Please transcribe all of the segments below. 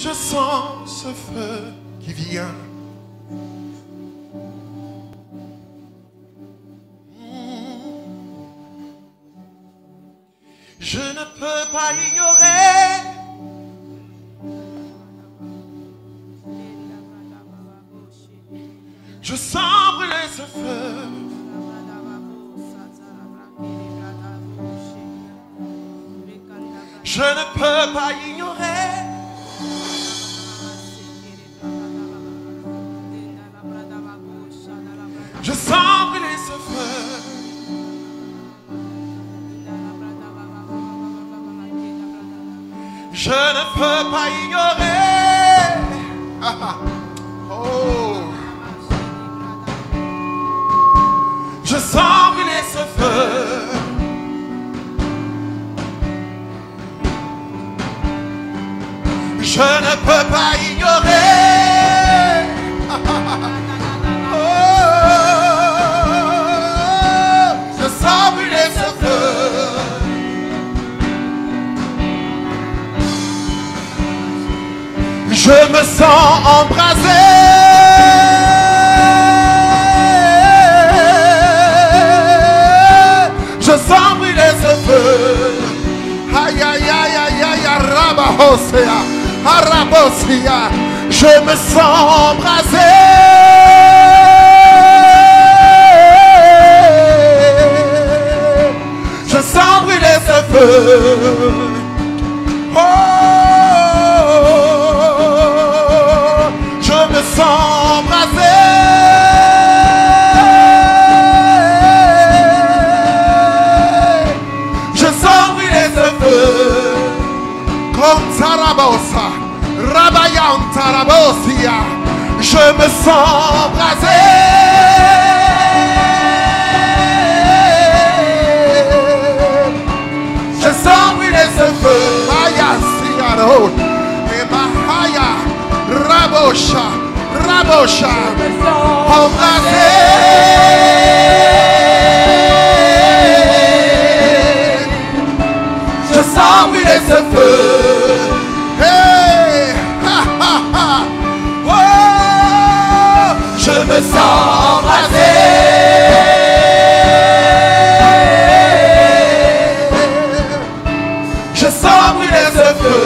Je sens ce feu qui vient. Je ne peux pas ignorer. Je sens brûler ce feu. Je ne peux pas ignorer. Je sens brûler ce feu. Je ne peux pas ignorer. Oh. Je sens brûler ce feu. Je ne peux pas ignorer. Oh. Je sens brûler ce feu. Je me sens embrasé. Je sens brûler ce feu. Aïe, aïe, aïe, aïe, aïe, Arabahosea, Arabosia. Je me sens embrasé. Je sens brûler ce feu. Oh. Je me sens embrasé. Je sens brûler ce feu. Comme Tarabosa, Rabayan Tarabosia. Je me sens embrasé. Je sens brûler ce feu. Maya Sigaro. Et Mahaya. Rabosha, Rabosha, embrasé. Je sens brûler ce feu. Hey, ha, ha, ha. Oh, je me sens embrasé. Je sens brûler ce feu.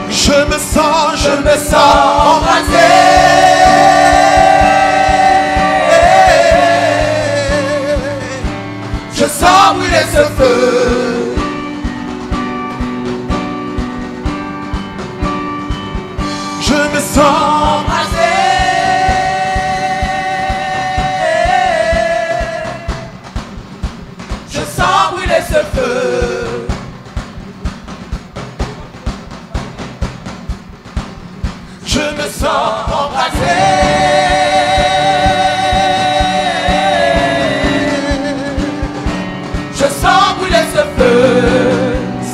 Je me sens embrasé. Je sens brûler ce feu. Je me sens embrasé. Je sens brûler ce feu. Je me sens embrasé. Je sens brûler ce feu.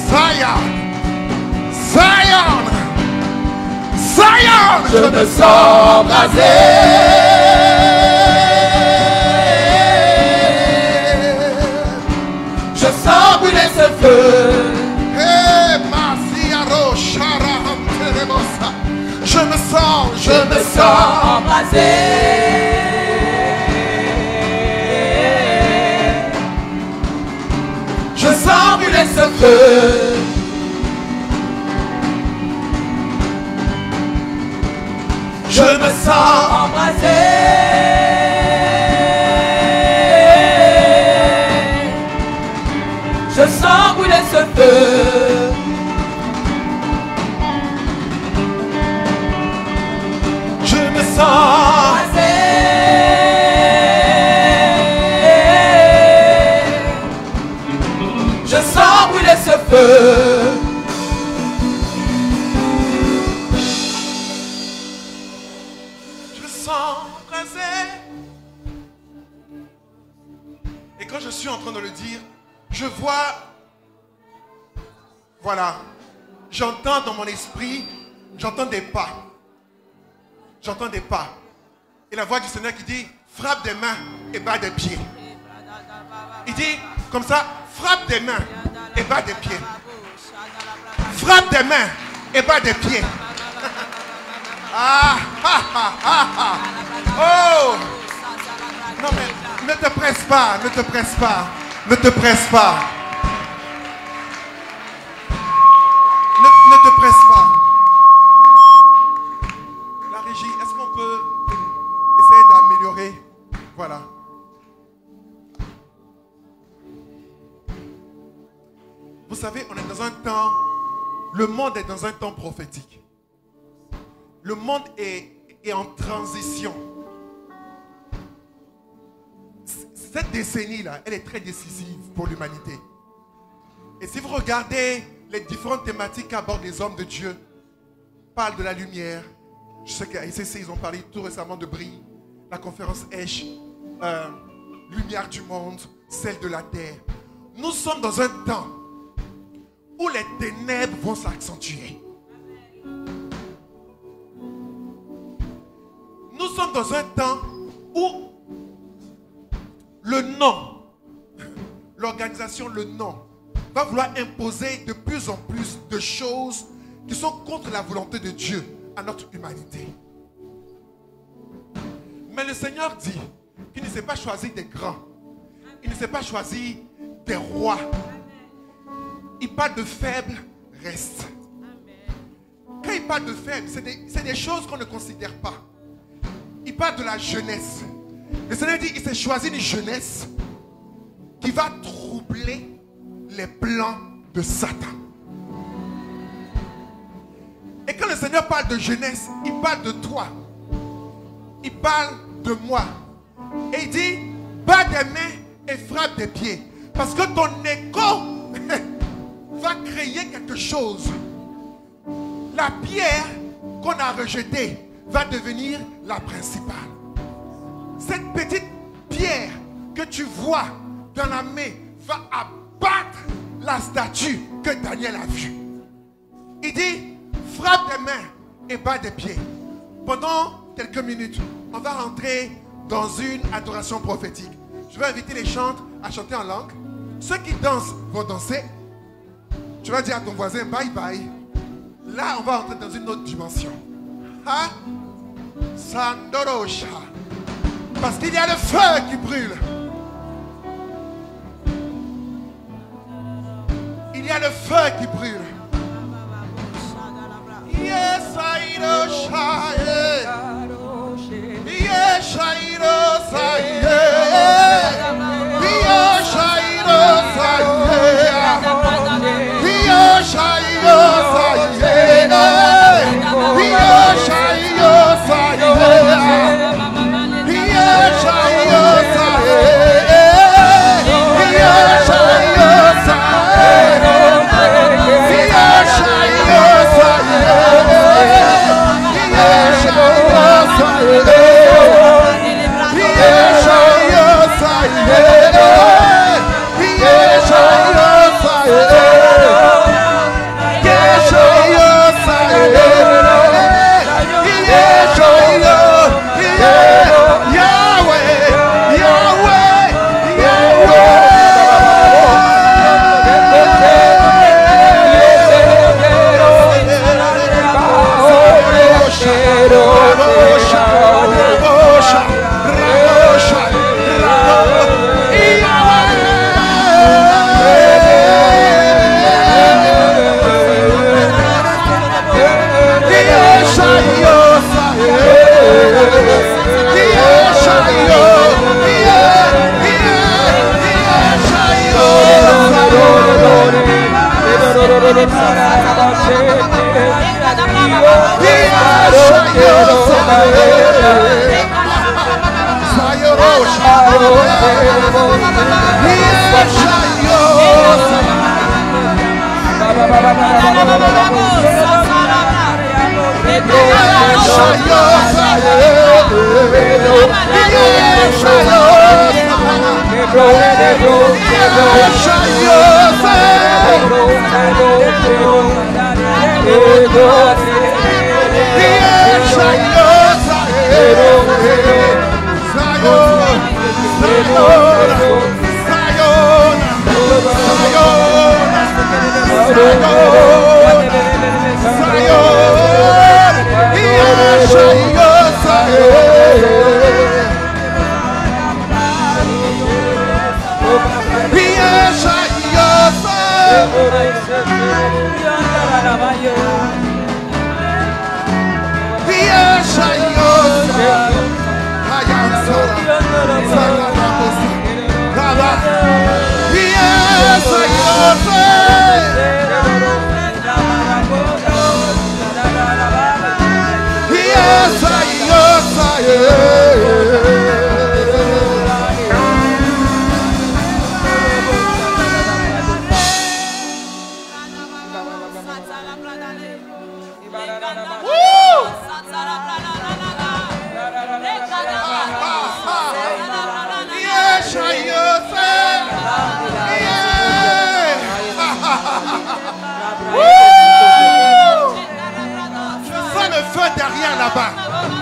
Zion, Zion, Zion. Je me sens embrasé. Je sens brûler ce feu. Je me sens embrasé. Je sens brûler ce feu. Je me sens embrasé. Je sens brûler ce feu. Je sens brûler ce feu. Je sens embrasé. Et quand je suis en train de le dire, je vois, voilà, j'entends dans mon esprit, j'entends des pas. J'entends des pas. Et la voix du Seigneur qui dit, frappe des mains et bats des pieds. Il dit, comme ça, frappe des mains et bas des pieds. Frappe des mains et bas des pieds. Ah, ah, ah, ah, ah. Oh! Non mais, ne te presse pas, ne te presse pas, ne te presse pas. Ne te presse pas. La régie, est-ce qu'on peut essayer d'améliorer? Voilà. Vous savez, on est dans un temps, le monde est dans un temps prophétique. Le monde est en transition. Cette décennie-là, elle est très décisive pour l'humanité. Et si vous regardez les différentes thématiques qu'abordent les hommes de Dieu, parlent de la lumière. Je sais qu'à ICC, ils ont parlé tout récemment de Brie, la conférence Esch, lumière du monde, celle de la terre. Nous sommes dans un temps où les ténèbres vont s'accentuer. Nous sommes dans un temps où le non, l'organisation, le non, va vouloir imposer de plus en plus de choses qui sont contre la volonté de Dieu à notre humanité. Mais le Seigneur dit qu'il ne s'est pas choisi des grands. Il ne s'est pas choisi des rois. Il parle de faibles, reste. Quand il parle de faibles, c'est des choses qu'on ne considère pas. Il parle de la jeunesse. Le Seigneur dit qu'il s'est choisi une jeunesse qui va troubler les plans de Satan. Et quand le Seigneur parle de jeunesse, il parle de toi. Il parle de moi. Et il dit, bats des mains et frappe des pieds. Parce que ton écho va créer quelque chose. La pierre qu'on a rejetée va devenir la principale. Cette petite pierre que tu vois dans la main va abattre la statue que Daniel a vue. Il dit, frappe des mains et bats des pieds. Pendant quelques minutes, on va rentrer dans une adoration prophétique. Je vais inviter les chantres à chanter en langue. Ceux qui dansent vont danser. Tu vas dire à ton voisin bye bye. Là, on va entrer dans une autre dimension. Hein? Sandorosha. Parce qu'il y a le feu qui brûle. Il y a le feu qui brûle. Yes, I know. Yes, I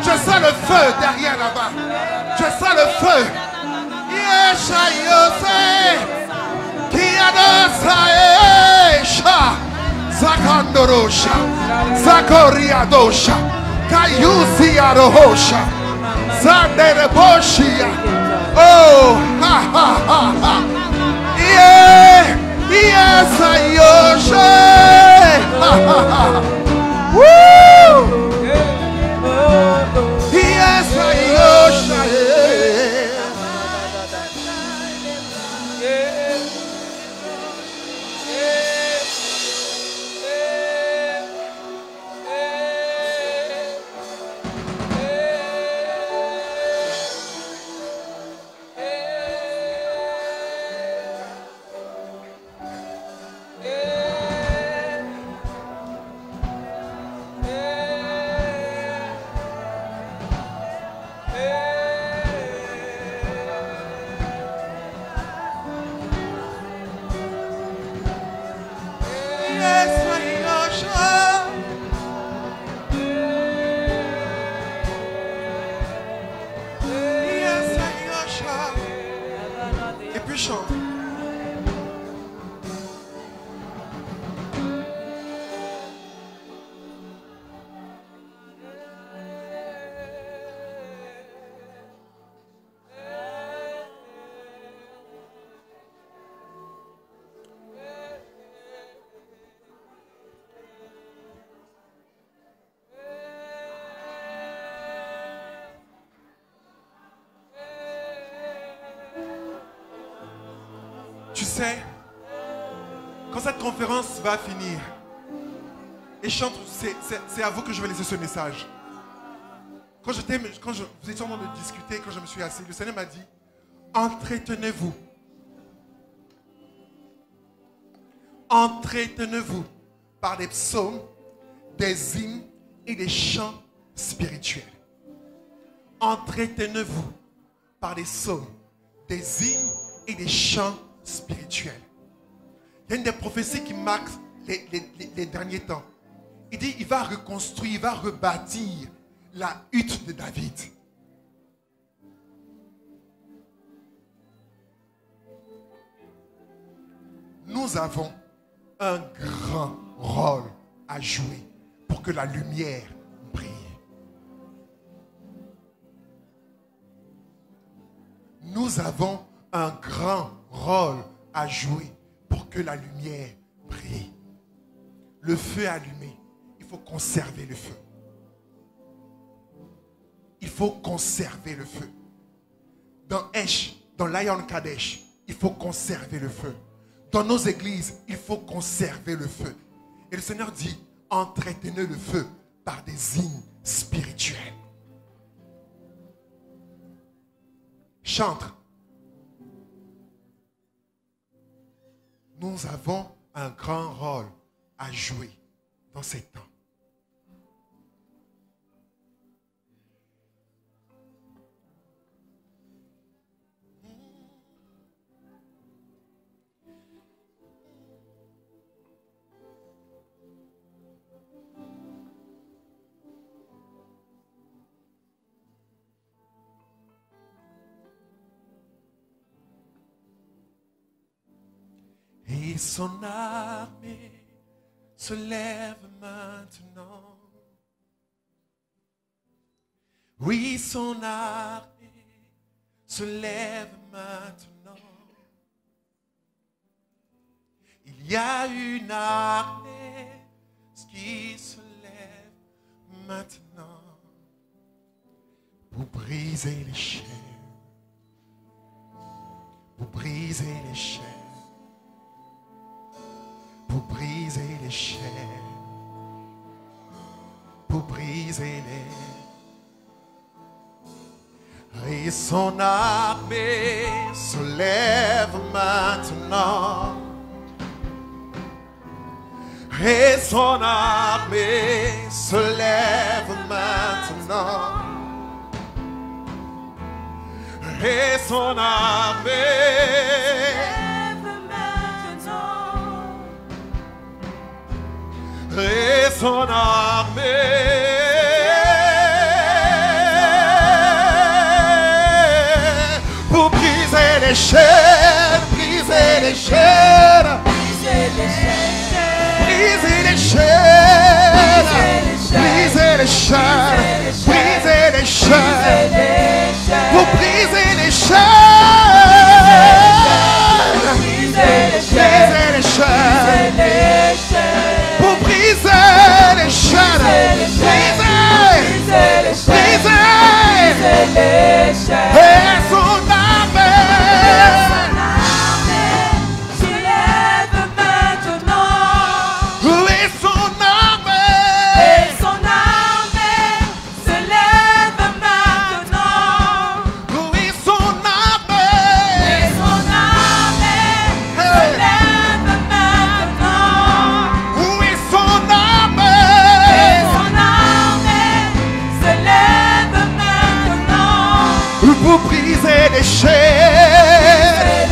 Je sens le feu derrière là-bas. Je sens le feu. Zakandorosha, Zakoriadosha, Kayusiarohosha, Zandereboshia. Oh, ha ha ha ha. Yeah, yes, Ayosha. Ha ha ha. Woo! Yes, Ayosha. Et puis chante. Tu sais, quand cette conférence va finir, et chante, c'est à vous que je vais laisser ce message. Quand vous étiez en train de discuter, quand je me suis assis, le Seigneur m'a dit, entretenez-vous. Entretenez-vous par des psaumes, des hymnes et des chants spirituels. Entretenez-vous par des psaumes, des hymnes et des chants spirituels. Il y a une des prophéties qui marque les derniers temps. Il dit, il va reconstruire, il va rebâtir la hutte de David. Nous avons un grand rôle à jouer pour que la lumière brille. Nous avons un grand rôle à jouer pour que la lumière brille. Le feu est allumé. Il faut conserver le feu. Il faut conserver le feu. Dans Esh, dans Lion Kadesh, il faut conserver le feu. Dans nos églises, il faut conserver le feu. Et le Seigneur dit, entretenez le feu par des hymnes spirituels. Chante. Nous avons un grand rôle à jouer dans ces temps. Et son armée se lève maintenant. Oui, son armée se lève maintenant. Il y a une armée qui se lève maintenant pour briser les chaînes, pour briser les chaînes, pour briser les chaînes, pour briser les... Et son armée se lève maintenant. Et son armée se lève maintenant. Et son armée et son armée pour briser les chaînes, briser les chaînes, briser les chaînes, briser les chaînes, briser les chaînes, briser les chaînes, pour briser les chaînes, briser les chaînes, pour briser les chaînes, briser les chaînes, et son armée se lève maintenant. Et son armée se lève maintenant. Et son armée se lève maintenant. Oui, son armée se lève maintenant. Pour briser les chaînes,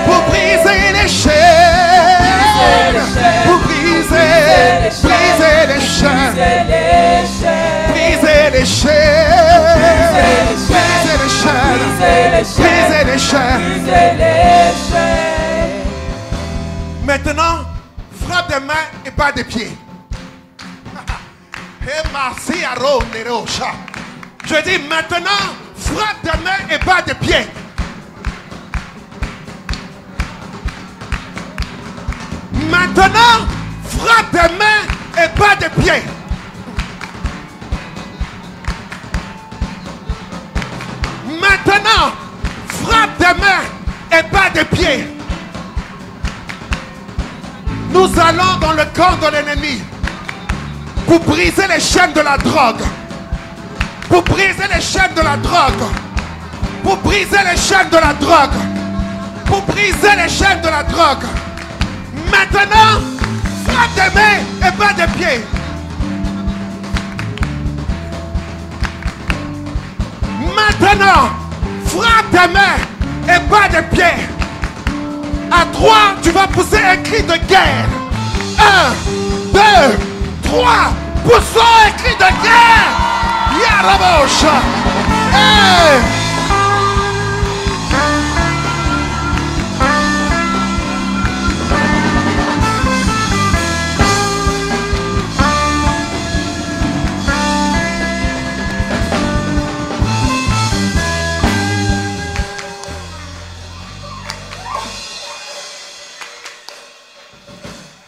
pour briser les chaînes, pour briser les chaînes, briser les chaînes, briser les chaînes. Maintenant, frappe des mains et pas des pieds. Je dis maintenant, frappe des mains et pas des pieds. Maintenant, frappe des mains et pas des pieds. Maintenant, frappe des mains et pas des pieds. Nous allons dans le camp de l'ennemi pour briser les chaînes de la drogue. Pour briser les chaînes de la drogue. Pour briser les chaînes de la drogue. Pour briser les chaînes de la drogue. Maintenant, frappe des mains et pas des pieds. Maintenant, frappe des mains et pas des pieds. À 3, tu vas pousser un cri de guerre. 1, 2, 3. Poussons un cri de guerre. Yarabosha. Hey.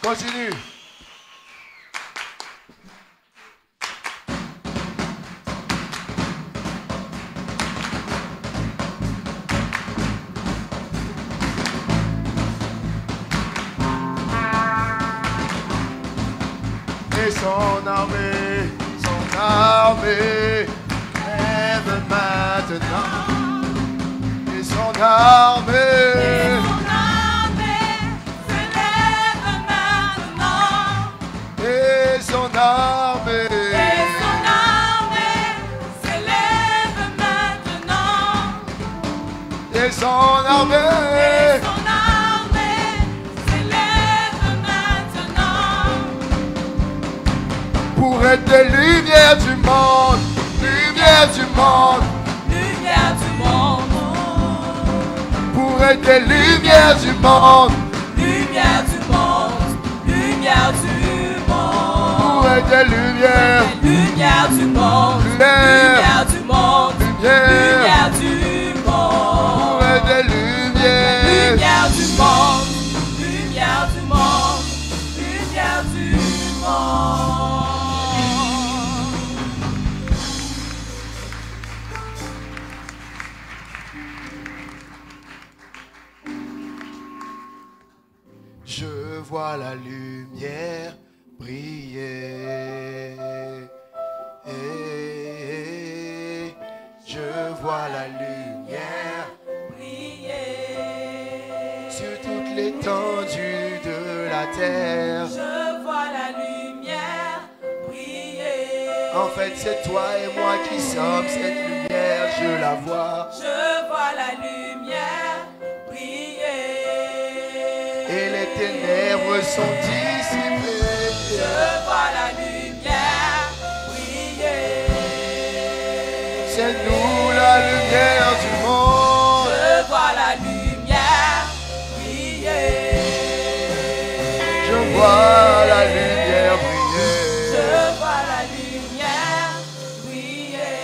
Continue. Et son armée lève maintenant. Et son armée son armée s'élève maintenant. Et son armée s'élève maintenant. Pour être des lumières du monde, lumière du monde, lumière du monde. Pour Vous êtes les lumières du monde. Lumière du monde, lumière du monde. Vous êtes les lumières. Lumière du monde, lumière du monde, lumière du monde. Vous êtes les lumières. Lumière du monde, lumière du monde, lumière du monde. Je vois la lumière briller. Je vois la lumière Briller sur toute l'étendue de la terre. Je vois la lumière briller. En fait, c'est toi et moi qui sommes cette lumière, je la vois. Je vois la lumière briller. Et les ténèbres sont dissipées. Je vois la lumière briller. C'est nous la lumière du monde. Je vois la lumière briller. Je vois la lumière briller. Je vois la lumière briller.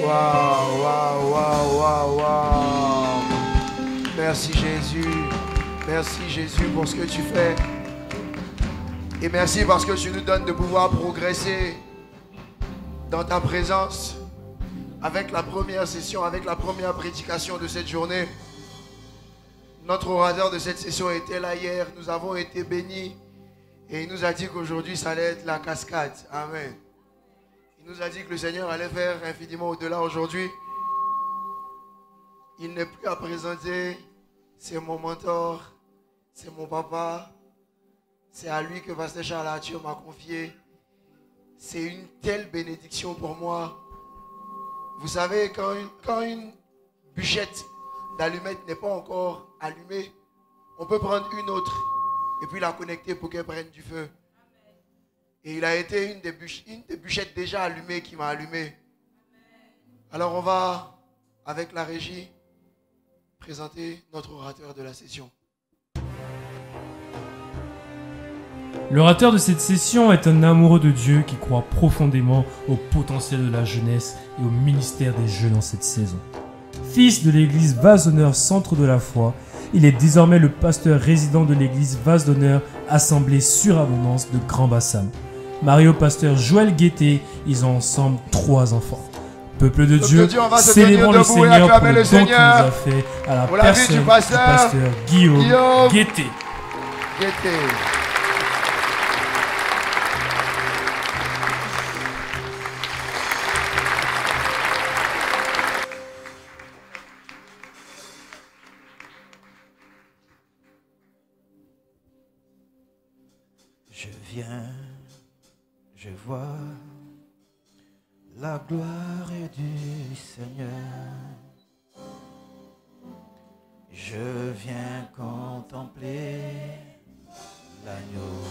Waouh, waouh, waouh, waouh, waouh. Merci Jésus. Merci Jésus pour ce que tu fais. Et merci parce que tu nous donnes de pouvoir progresser dans ta présence. Avec la première session, avec la première prédication de cette journée. Notre orateur de cette session était là hier. Nous avons été bénis. Et il nous a dit qu'aujourd'hui, ça allait être la cascade. Amen. Il nous a dit que le Seigneur allait faire infiniment au-delà aujourd'hui. Il n'est plus à présenter. C'est mon mentor. C'est mon papa. C'est à lui que Pasteur Charles Arthur m'a confié. C'est une telle bénédiction pour moi. Vous savez, quand une bûchette d'allumettes n'est pas encore allumée, on peut prendre une autre et puis la connecter pour qu'elle prenne du feu. Et il a été une des bûchettes déjà allumées qui m'a allumé. Alors on va, avec la régie, présenter notre orateur de la session. L'orateur de cette session est un amoureux de Dieu qui croit profondément au potentiel de la jeunesse et au ministère des jeunes en cette saison. Fils de l'église Vase d'Honneur Centre de la Foi, il est désormais le pasteur résident de l'église Vase d'Honneur Assemblée Surabondance de Grand Bassam. Mario pasteur Joël Guetté, ils ont ensemble 3 enfants. Peuple de Dieu, célébrons le Seigneur pour le don qu'il nous a fait à la personne du pasteur Guillaume Guetté. Je viens, je vois la gloire du Seigneur. Je viens contempler l'agneau.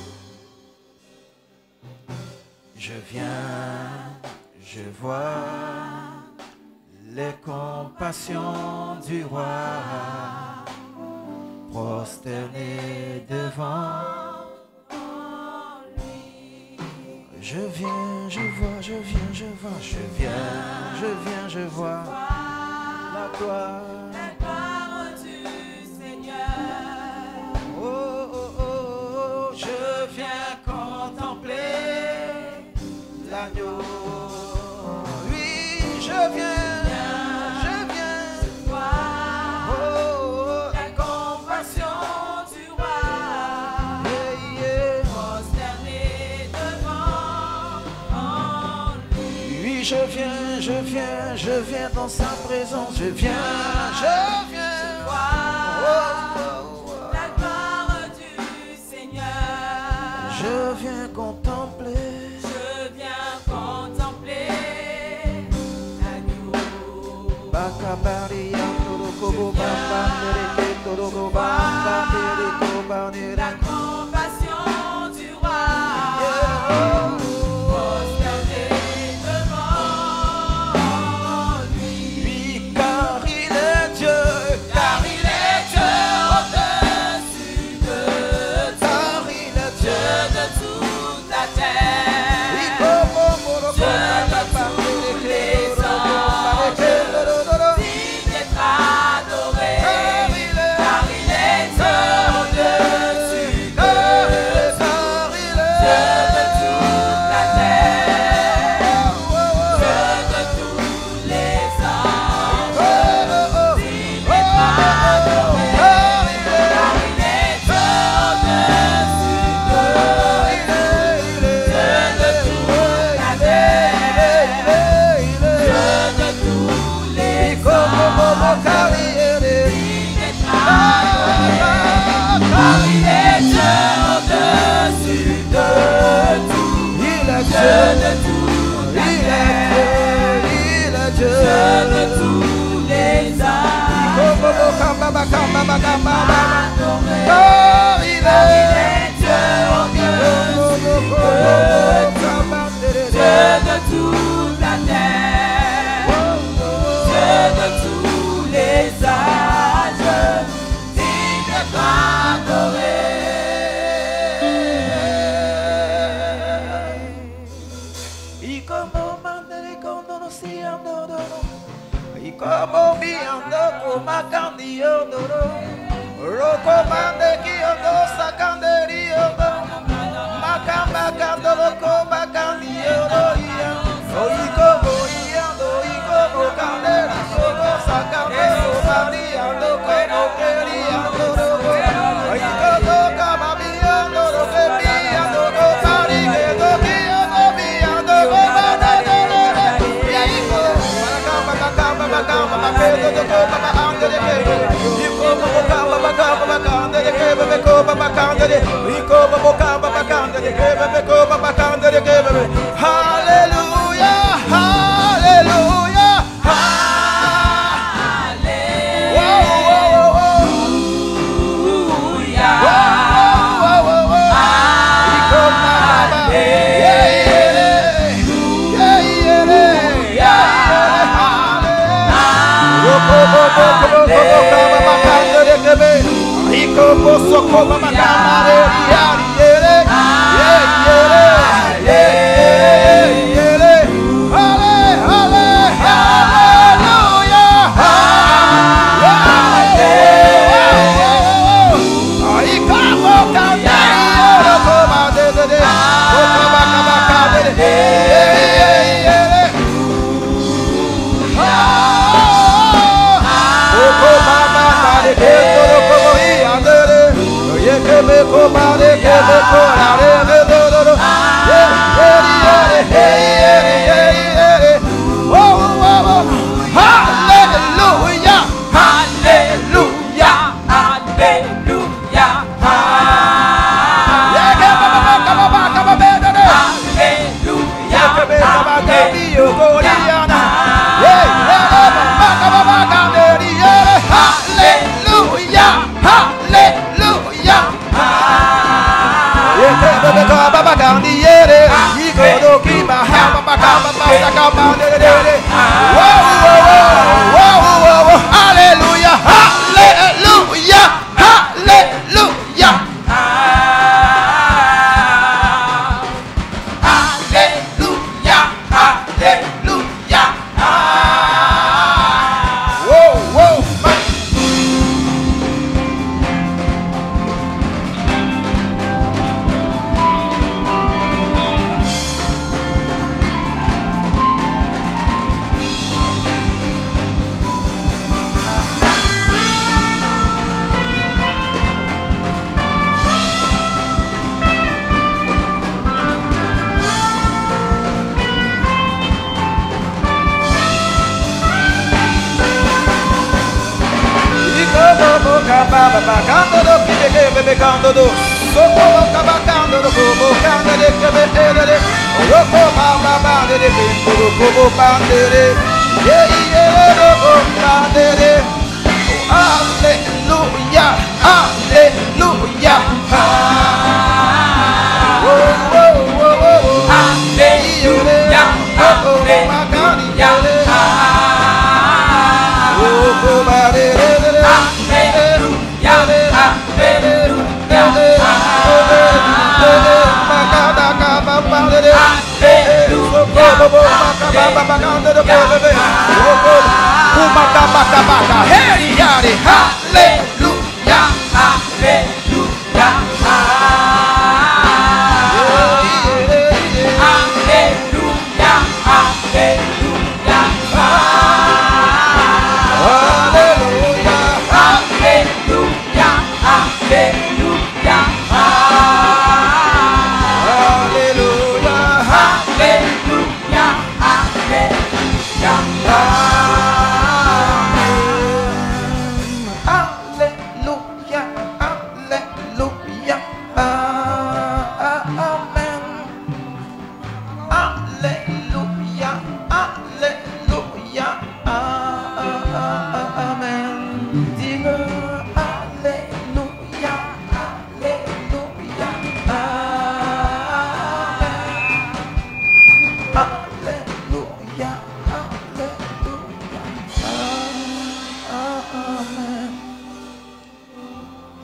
Je viens, je vois les compassions du roi prosterné devant. Je viens, je vois, je viens, je vois, je viens, je vois la gloire du Seigneur. Oh, oh, oh, oh, je viens contempler l'agneau. Oui, je viens voir oh, oh, la compassion du roi prosterné devant lui. Oui, je viens dans sa présence, je viens voir oh, oh, oh. la gloire du Seigneur. Je viens contempler l'agneau. La compassion du roi prosterné devant lui. Oui, car il est Dieu, Car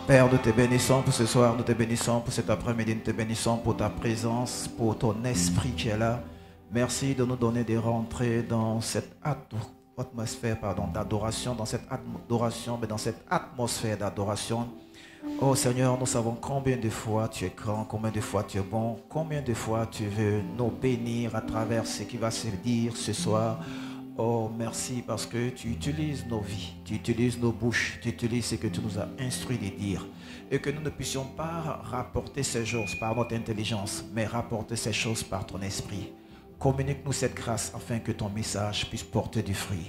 Père, nous te bénissons pour ce soir, nous te bénissons pour cet après-midi, nous te bénissons pour ta présence, pour ton esprit qui est là. Merci de nous donner de rentrer dans cette atmosphère d'adoration, dans cette adoration, mais dans cette atmosphère d'adoration. Oh Seigneur, nous savons combien de fois tu es grand, combien de fois tu es bon, combien de fois tu veux nous bénir à travers ce qui va se dire ce soir. Oh, merci parce que tu utilises nos vies, tu utilises nos bouches, tu utilises ce que tu nous as instruit de dire. Et que nous ne puissions pas rapporter ces choses par notre intelligence, mais rapporter ces choses par ton esprit. Communique-nous cette grâce afin que ton message puisse porter du fruit.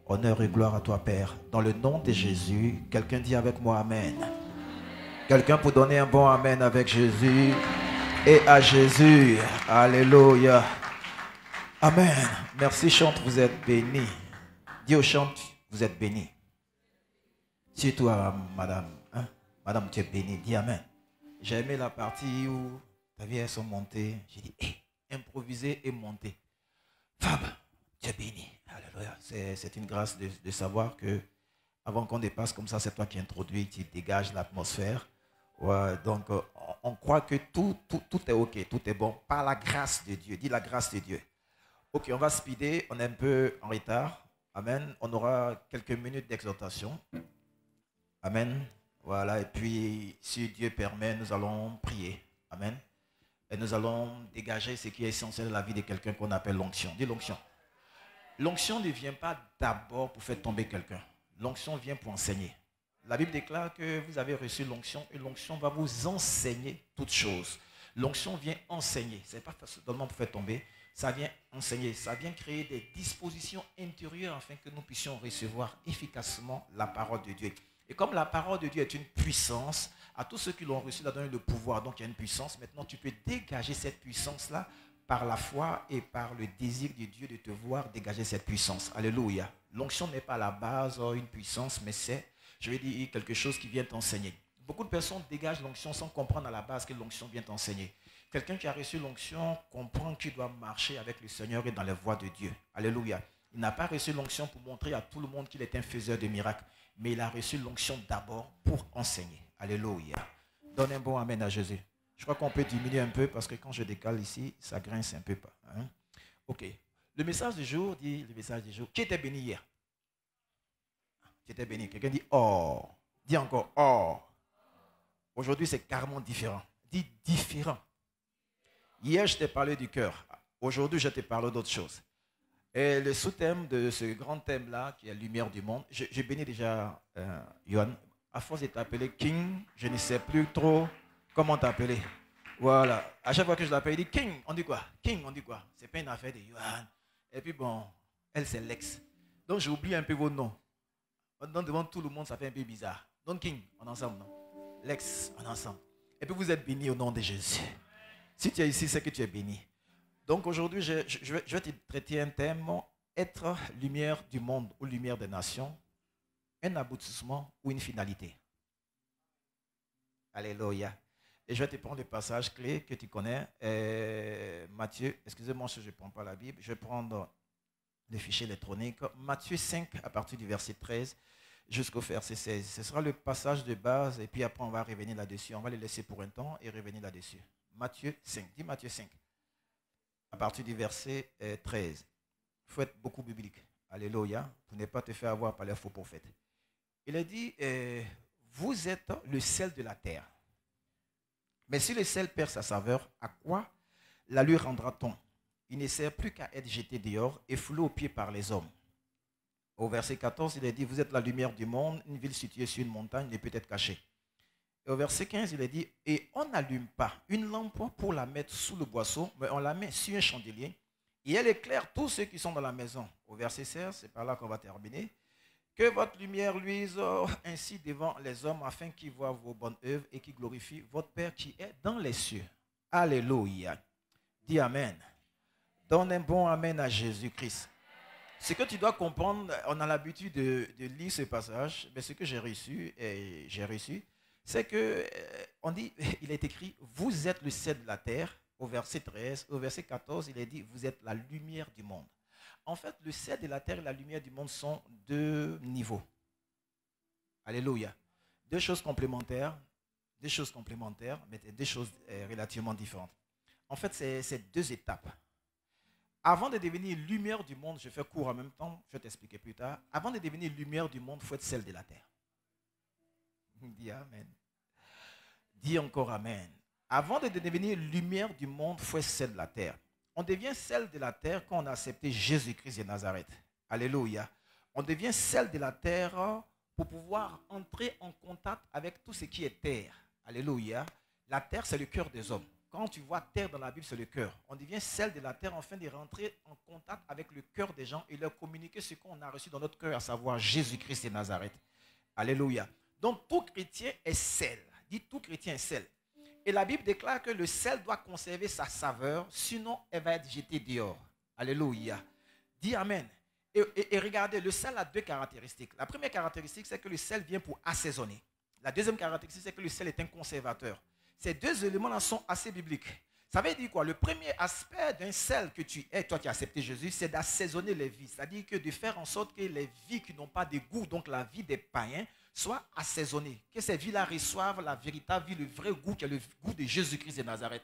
Honneur et gloire à toi, Père. Dans le nom de Jésus, quelqu'un dit avec moi Amen. Quelqu'un pour donner un bon Amen avec Jésus et à Jésus. Alléluia. Amen. Merci, chante, vous êtes bénis. Dis au chante, vous êtes bénis. C'est toi, madame. Hein? Madame, tu es bénie. Dis Amen. J'ai aimé la partie où ta vie, elles sont montées. J'ai dit, improviser et monter. Fab, tu es bénie. Alléluia. C'est une grâce de savoir que avant qu'on dépasse comme ça, c'est toi qui introduis, tu dégages l'atmosphère. Ouais, donc, on croit que tout est OK, tout est bon. Par la grâce de Dieu. Dis la grâce de Dieu. Ok, on va speeder, on est un peu en retard. Amen. On aura quelques minutes d'exhortation. Amen. Voilà, et puis si Dieu permet, nous allons prier. Amen. Et nous allons dégager ce qui est essentiel de la vie de quelqu'un qu'on appelle l'onction. Dis l'onction. L'onction ne vient pas d'abord pour faire tomber quelqu'un. L'onction vient pour enseigner. La Bible déclare que vous avez reçu l'onction et l'onction va vous enseigner toutes choses. L'onction vient enseigner. Ce n'est pas seulement pour faire tomber. Ça vient enseigner, ça vient créer des dispositions intérieures afin que nous puissions recevoir efficacement la parole de Dieu. Et comme la parole de Dieu est une puissance, à tous ceux qui l'ont reçu, il a donné le pouvoir. Donc il y a une puissance. Maintenant, tu peux dégager cette puissance-là par la foi et par le désir de Dieu de te voir dégager cette puissance. Alléluia. L'onction n'est pas la base, une puissance, mais c'est, je vais dire, quelque chose qui vient t'enseigner. Beaucoup de personnes dégagent l'onction sans comprendre à la base que l'onction vient t'enseigner. Quelqu'un qui a reçu l'onction comprend qu'il doit marcher avec le Seigneur et dans les voies de Dieu. Alléluia. Il n'a pas reçu l'onction pour montrer à tout le monde qu'il est un faiseur de miracles, mais il a reçu l'onction d'abord pour enseigner. Alléluia. Donne un bon amen à Jésus. Je crois qu'on peut diminuer un peu parce que quand je décale ici, ça grince un peu. Hein? Ok. Le message du jour dit, le message du jour, qui était béni hier? Qui était béni? Quelqu'un dit, oh. Dis encore, oh. Aujourd'hui, c'est carrément différent. Dis différent. Hier, je t'ai parlé du cœur. Aujourd'hui, je te parle d'autre chose. Et le sous-thème de ce grand thème-là, qui est lumière du monde, j'ai béni déjà Johan. À force de t'appeler King, je ne sais plus trop comment t'appeler. Voilà. À chaque fois que je l'appelle, il dit King, on dit quoi? King, on dit quoi? C'est pas une affaire de Johan. Et puis bon, elle, c'est Lex. Donc, j'ai oublié un peu vos noms. Donc, devant tout le monde, ça fait un peu bizarre. Donc, King, on est ensemble, non? Lex, on est ensemble. Et puis, vous êtes bénis au nom de Jésus. Si tu es ici, c'est que tu es béni. Donc aujourd'hui, je vais te traiter un thème, être lumière du monde ou lumière des nations, un aboutissement ou une finalité. Alléluia. Et je vais te prendre le passage clé que tu connais. Matthieu, excusez-moi si je ne prends pas la Bible, je vais prendre le fichier électronique. Matthieu 5, à partir du verset 13 jusqu'au verset 16. Ce sera le passage de base et puis après on va revenir là-dessus. On va le laisser pour un temps et revenir là-dessus. Matthieu 5. Dis Matthieu 5. À partir du verset 13. Il faut être beaucoup biblique. Alléluia. Pour ne pas te faire avoir par les faux prophètes. Il a dit, vous êtes le sel de la terre. Mais si le sel perd sa saveur, à quoi la lui rendra-t-on? Il ne sert plus qu'à être jeté dehors et foulé aux pieds par les hommes. Au verset 14, il a dit, vous êtes la lumière du monde, une ville située sur une montagne ne peut être cachée. Et au verset 15, il est dit, et on n'allume pas une lampe pour la mettre sous le boisseau, mais on la met sur un chandelier, et elle éclaire tous ceux qui sont dans la maison. Au verset 16, c'est par là qu'on va terminer. Que votre lumière luise ainsi devant les hommes, afin qu'ils voient vos bonnes œuvres et qu'ils glorifient votre Père qui est dans les cieux. Alléluia. Dis Amen. Donne un bon Amen à Jésus-Christ. Ce que tu dois comprendre, on a l'habitude de lire ce passage, mais ce que j'ai reçu, c'est que on dit, il est écrit, vous êtes le sel de la terre, au verset 13, au verset 14, il est dit, vous êtes la lumière du monde. En fait, le sel de la terre et la lumière du monde sont deux niveaux. Alléluia. Deux choses complémentaires, mais deux choses relativement différentes. En fait, c'est deux étapes. Avant de devenir lumière du monde, je fais court en même temps, je vais t'expliquer plus tard. Avant de devenir lumière du monde, il faut être sel de la terre. Dis amen. Dis encore amen. Avant de devenir lumière du monde, il faut être sel de la terre. On devient sel de la terre quand on a accepté Jésus-Christ de Nazareth. Alléluia. On devient sel de la terre pour pouvoir entrer en contact avec tout ce qui est terre. Alléluia. La terre, c'est le cœur des hommes. Quand tu vois terre dans la Bible, c'est le cœur. On devient sel de la terre afin de rentrer en contact avec le cœur des gens et leur communiquer ce qu'on a reçu dans notre cœur, à savoir Jésus-Christ de Nazareth. Alléluia. Donc, tout chrétien est sel. Dis, tout chrétien est sel. Et la Bible déclare que le sel doit conserver sa saveur, sinon elle va être jetée dehors. Alléluia. Dis amen. Et regardez, le sel a deux caractéristiques. La première caractéristique, c'est que le sel vient pour assaisonner. La deuxième caractéristique, c'est que le sel est un conservateur. Ces deux éléments-là sont assez bibliques. Ça veut dire quoi? Le premier aspect d'un sel que tu es, toi qui as accepté Jésus, c'est d'assaisonner les vies. C'est-à-dire que de faire en sorte que les vies qui n'ont pas de goût, donc la vie des païens, soient assaisonnées. Que ces vies-là reçoivent la véritable vie, le vrai goût qui est le goût de Jésus-Christ de Nazareth.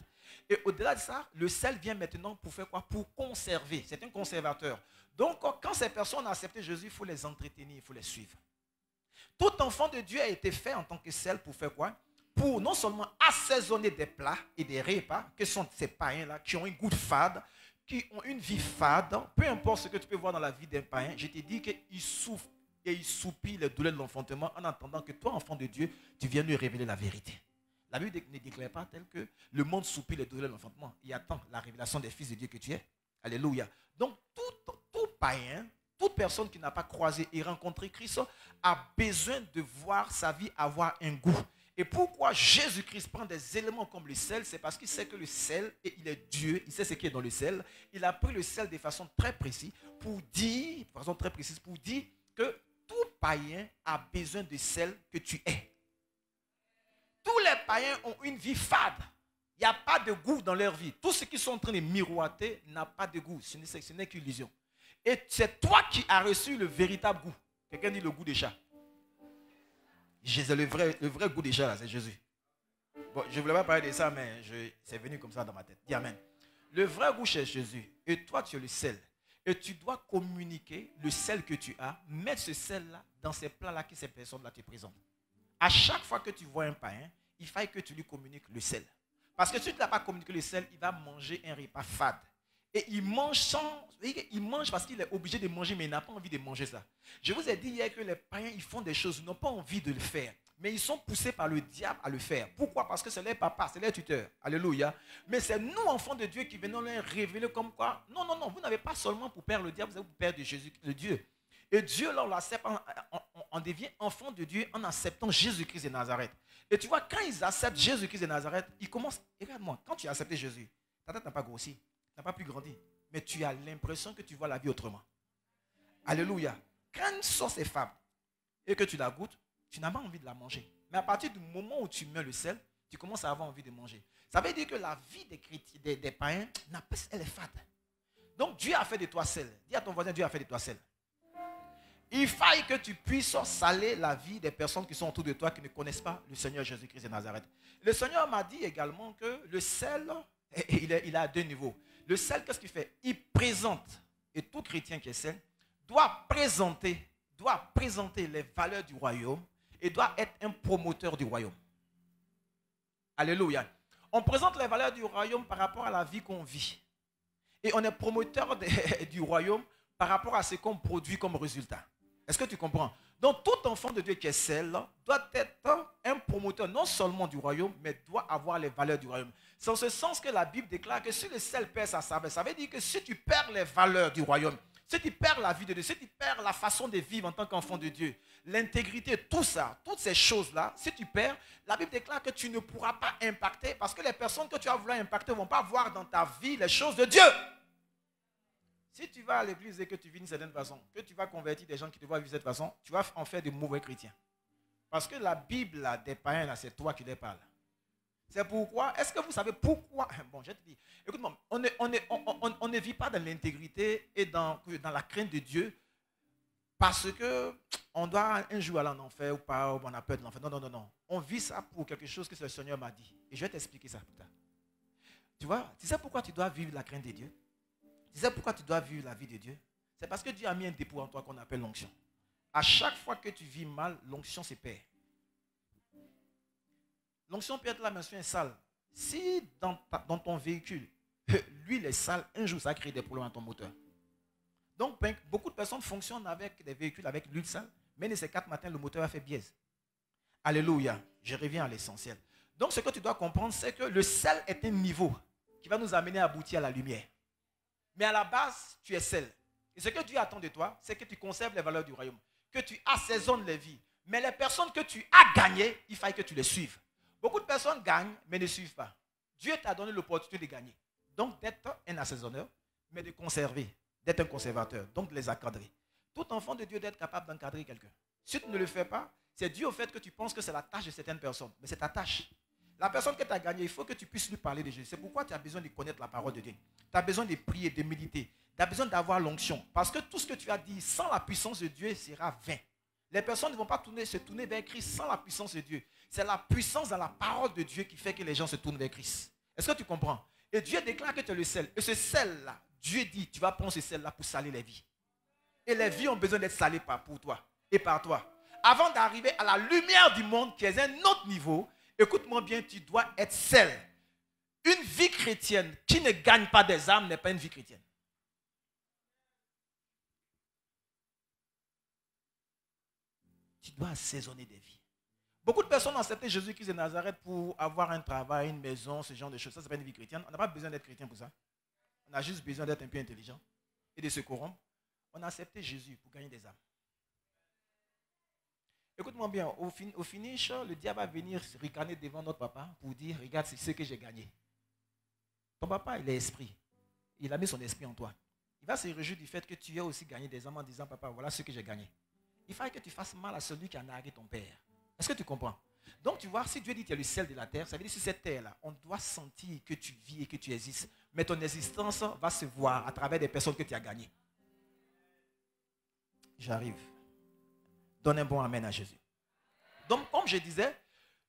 Et au-delà de ça, le sel vient maintenant pour faire quoi? Pour conserver. C'est un conservateur. Donc, quand ces personnes ont accepté Jésus, il faut les entretenir, il faut les suivre. Tout enfant de Dieu a été fait en tant que sel pour faire quoi? Pour non seulement assaisonner des plats et des repas, que sont ces païens-là, qui ont un goût fade, qui ont une vie fade, peu importe ce que tu peux voir dans la vie d'un païen, je te dis qu'il souffre et il soupire les douleurs de l'enfantement en attendant que toi, enfant de Dieu, tu viennes lui révéler la vérité. La Bible ne déclare pas tel que le monde soupire les douleurs de l'enfantement. Il attend la révélation des fils de Dieu que tu es. Alléluia. Donc, tout païen, toute personne qui n'a pas croisé et rencontré Christ a besoin de voir sa vie avoir un goût. Et pourquoi Jésus-Christ prend des éléments comme le sel? C'est parce qu'il sait que le sel, et il est Dieu, il sait ce qui est dans le sel. Il a pris le sel de façon très précise pour dire que tout païen a besoin de sel que tu es. Tous les païens ont une vie fade. Il n'y a pas de goût dans leur vie. Tous ceux qui sont en train de miroiter n'ont pas de goût. Ce n'est qu'une illusion. Et c'est toi qui as reçu le véritable goût. Quelqu'un dit le goût des chats. Le vrai goût des chats, là, c'est Jésus. Bon, je ne voulais pas parler de ça, mais c'est venu comme ça dans ma tête. Dis amen. Le vrai goût, c'est Jésus. Et toi, tu es le sel. Et tu dois communiquer le sel que tu as, mettre ce sel-là dans ces plats-là que ces personnes-là te présentent. À chaque fois que tu vois un païen, il faut que tu lui communiques le sel. Parce que si tu ne l'as pas communiqué le sel, il va manger un repas fade. Et il mange parce qu'il est obligé de manger, mais il n'a pas envie de manger ça. Je vous ai dit hier que les païens, ils font des choses, ils n'ont pas envie de le faire. Mais ils sont poussés par le diable à le faire. Pourquoi? Parce que c'est leur papa, c'est leur tuteur. Alléluia. Mais c'est nous, enfants de Dieu, qui venons leur révéler comme quoi. Non, vous n'avez pas seulement pour père le diable, vous avez pour père de Jésus, de Dieu. Et Dieu, là, on l'accepte, on devient enfant de Dieu en acceptant Jésus-Christ de Nazareth. Et tu vois, quand ils acceptent Jésus-Christ de Nazareth, ils commencent. Regarde-moi, quand tu as accepté Jésus, ta tête n'a pas grossi, n'a pas pu grandir. Mais tu as l'impression que tu vois la vie autrement. Alléluia. Quand une sauce est fable et que tu la goûtes, tu n'as pas envie de la manger. Mais à partir du moment où tu mets le sel, tu commences à avoir envie de manger. Ça veut dire que la vie des païens, elle est fade. Donc Dieu a fait de toi sel. Dis à ton voisin, Dieu a fait de toi sel. Il faille que tu puisses saler la vie des personnes qui sont autour de toi qui ne connaissent pas le Seigneur Jésus-Christ de Nazareth. Le Seigneur m'a dit également que le sel, il a à deux niveaux. Le sel, qu'est-ce qu'il fait? Il présente, et tout chrétien qui est sel, doit présenter les valeurs du royaume et doit être un promoteur du royaume. Alléluia. On présente les valeurs du royaume par rapport à la vie qu'on vit. Et on est promoteur du royaume par rapport à ce qu'on produit comme résultat. Est-ce que tu comprends? Donc, tout enfant de Dieu qui est sel doit être un promoteur non seulement du royaume, mais doit avoir les valeurs du royaume. C'est en ce sens que la Bible déclare que si le sel perd sa saveur, ça veut dire que si tu perds les valeurs du royaume, si tu perds la vie de Dieu, si tu perds la façon de vivre en tant qu'enfant de Dieu, l'intégrité, tout ça, toutes ces choses-là, si tu perds, la Bible déclare que tu ne pourras pas impacter parce que les personnes que tu as voulu impacter ne vont pas voir dans ta vie les choses de Dieu. Si tu vas à l'église et que tu vis d'une certaine façon, que tu vas convertir des gens qui te voient vivre de cette façon, tu vas en faire de mauvais chrétiens. Parce que la Bible là, des païens, là, c'est toi qui les parles. C'est pourquoi, est-ce que vous savez pourquoi? Bon, je te dis, écoute-moi, on ne vit pas dans l'intégrité et dans la crainte de Dieu parce qu'on doit un jour aller en enfer ou pas, ou on a peur de l'enfer. Non, non, non, non. On vit ça pour quelque chose que le Seigneur m'a dit. Et je vais t'expliquer ça plus tard. Tu vois, tu sais pourquoi tu dois vivre la crainte de Dieu? Tu sais pourquoi tu dois vivre la vie de Dieu? C'est parce que Dieu a mis un dépôt en toi qu'on appelle l'onction. À chaque fois que tu vis mal, l'onction se perd. L'onction peut être là, mais c'est sale. Si dans ton véhicule, l'huile est sale, un jour ça crée des problèmes à ton moteur. Donc, beaucoup de personnes fonctionnent avec des véhicules avec l'huile sale, mais ces 4 matins, le moteur a fait biaise. Alléluia. Je reviens à l'essentiel. Donc, ce que tu dois comprendre, c'est que le sel est un niveau qui va nous amener à aboutir à la lumière. Mais à la base, tu es sel. Et ce que Dieu attend de toi, c'est que tu conserves les valeurs du royaume, que tu assaisonnes les vies. Mais les personnes que tu as gagnées, il faut que tu les suives. Beaucoup de personnes gagnent, mais ne suivent pas. Dieu t'a donné l'opportunité de gagner. Donc, d'être un assaisonneur, mais de conserver, d'être un conservateur, donc de les encadrer. Tout enfant de Dieu doit être capable d'encadrer quelqu'un. Si tu ne le fais pas, c'est dû au fait que tu penses que c'est la tâche de certaines personnes. Mais c'est ta tâche. La personne que tu as gagnée, il faut que tu puisses lui parler de Jésus. C'est pourquoi tu as besoin de connaître la parole de Dieu. Tu as besoin de prier, de méditer. Tu as besoin d'avoir l'onction. Parce que tout ce que tu as dit sans la puissance de Dieu sera vain. Les personnes ne vont pas se tourner vers Christ sans la puissance de Dieu. C'est la puissance dans la parole de Dieu qui fait que les gens se tournent vers Christ. Est-ce que tu comprends? Et Dieu déclare que tu es le sel. Et ce sel-là, Dieu dit, tu vas prendre ce sel-là pour saler les vies. Et les vies ont besoin d'être salées pour toi et par toi. Avant d'arriver à la lumière du monde, qui est un autre niveau, écoute-moi bien, tu dois être sel. Une vie chrétienne qui ne gagne pas des âmes n'est pas une vie chrétienne. Tu dois assaisonner des vies. Beaucoup de personnes ont accepté Jésus-Christ de Nazareth pour avoir un travail, une maison, ce genre de choses. Ça, c'est pas une vie chrétienne. On n'a pas besoin d'être chrétien pour ça. On a juste besoin d'être un peu intelligent et de se corrompre. On a accepté Jésus pour gagner des âmes. Écoute-moi bien, au finish, le diable va venir se ricaner devant notre papa pour dire, regarde, c'est ce que j'ai gagné. Ton papa, il est esprit. Il a mis son esprit en toi. Il va se réjouir du fait que tu aies aussi gagné des âmes en disant, papa, voilà ce que j'ai gagné. Il fallait que tu fasses mal à celui qui a nargué ton père. Est-ce que tu comprends? Donc tu vois, si Dieu dit que tu es le sel de la terre, ça veut dire que sur cette terre-là, on doit sentir que tu vis et que tu existes. Mais ton existence va se voir à travers des personnes que tu as gagnées. J'arrive. Donne un bon amen à Jésus. Donc, comme je disais,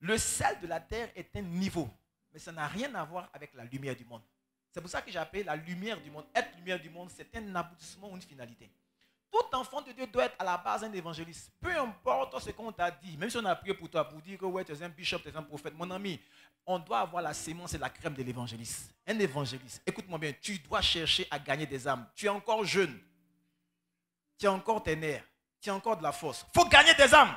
le sel de la terre est un niveau. Mais ça n'a rien à voir avec la lumière du monde. C'est pour ça que j'ai appelé la lumière du monde. Être lumière du monde, c'est un aboutissement ou une finalité. Tout enfant de Dieu doit être à la base un évangéliste. Peu importe ce qu'on t'a dit, même si on a prié pour toi, pour dire que ouais, tu es un bishop, tu es un prophète, mon ami, on doit avoir la sémence et la crème de l'évangéliste. Un évangéliste, écoute-moi bien, tu dois chercher à gagner des âmes. Tu es encore jeune. Tu as encore tes nerfs. Tu as encore de la force. Il faut gagner des âmes.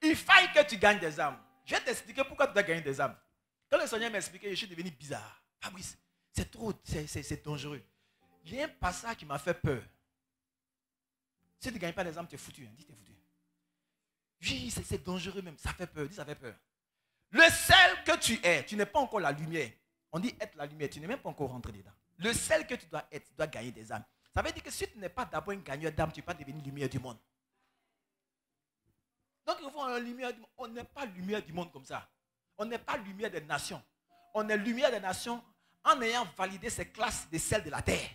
Il faut que tu gagnes des âmes. Je vais t'expliquer pourquoi tu dois gagner des âmes. Quand le Seigneur m'a expliqué, je suis devenu bizarre. Fabrice, c'est trop, c'est dangereux. Il y a un passage qui m'a fait peur. Si tu ne gagnes pas les âmes, tu es foutu. Dis, tu es foutu. Oui, c'est dangereux même. Ça fait peur. Dis, ça fait peur. Le sel que tu n'es pas encore la lumière. On dit être la lumière. Tu n'es même pas encore rentré dedans. Le sel que tu dois être, tu dois gagner des âmes. Ça veut dire que si tu n'es pas d'abord un gagneur d'âmes, tu ne peux pas devenir lumière du monde. Donc, il faut une lumière du monde. On n'est pas lumière du monde comme ça. On n'est pas lumière des nations. On est lumière des nations en ayant validé ces classes de sel de la terre.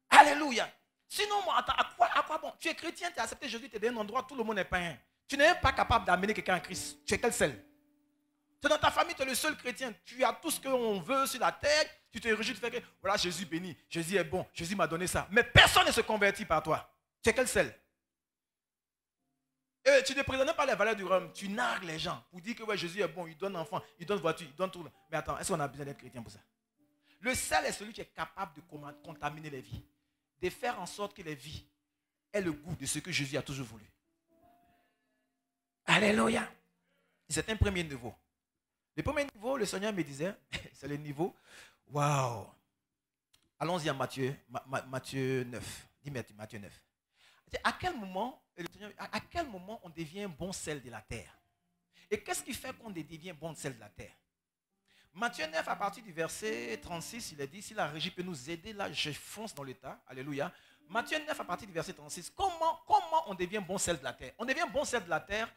Alléluia. Sinon, attends, à quoi bon? Tu es chrétien, tu as accepté Jésus, tu es dans un endroit où tout le monde est païen. Tu n'es même pas capable d'amener quelqu'un à Christ. Tu es quel sel? Tu es dans ta famille, tu es le seul chrétien. Tu as tout ce qu'on veut sur la terre. Tu te réjouis de faire que, voilà, Jésus béni. Jésus est bon. Jésus m'a donné ça. Mais personne ne se convertit par toi. Tu es quel sel? Et tu ne présentes pas les valeurs du royaume. Tu nargues les gens pour dire que ouais, Jésus est bon. Il donne enfant, il donne voiture, il donne tout. Mais attends, est-ce qu'on a besoin d'être chrétien pour ça? Le sel est celui qui est capable de contaminer les vies. De faire en sorte que les vies aient le goût de ce que Jésus a toujours voulu. Alléluia. C'est un premier niveau. Le premier niveau, le Seigneur me disait, c'est le niveau, waouh. Allons-y à Matthieu 9. Dis Matthieu 9. À quel moment on devient un bon sel de la terre? Et qu'est-ce qui fait qu'on devient bon sel de la terre? Matthieu 9, à partir du verset 36, il est dit, si la régie peut nous aider, là, je fonce dans le tas. Alléluia. Matthieu 9, à partir du verset 36, comment on devient bon sel de la terre? On devient bon sel de la terre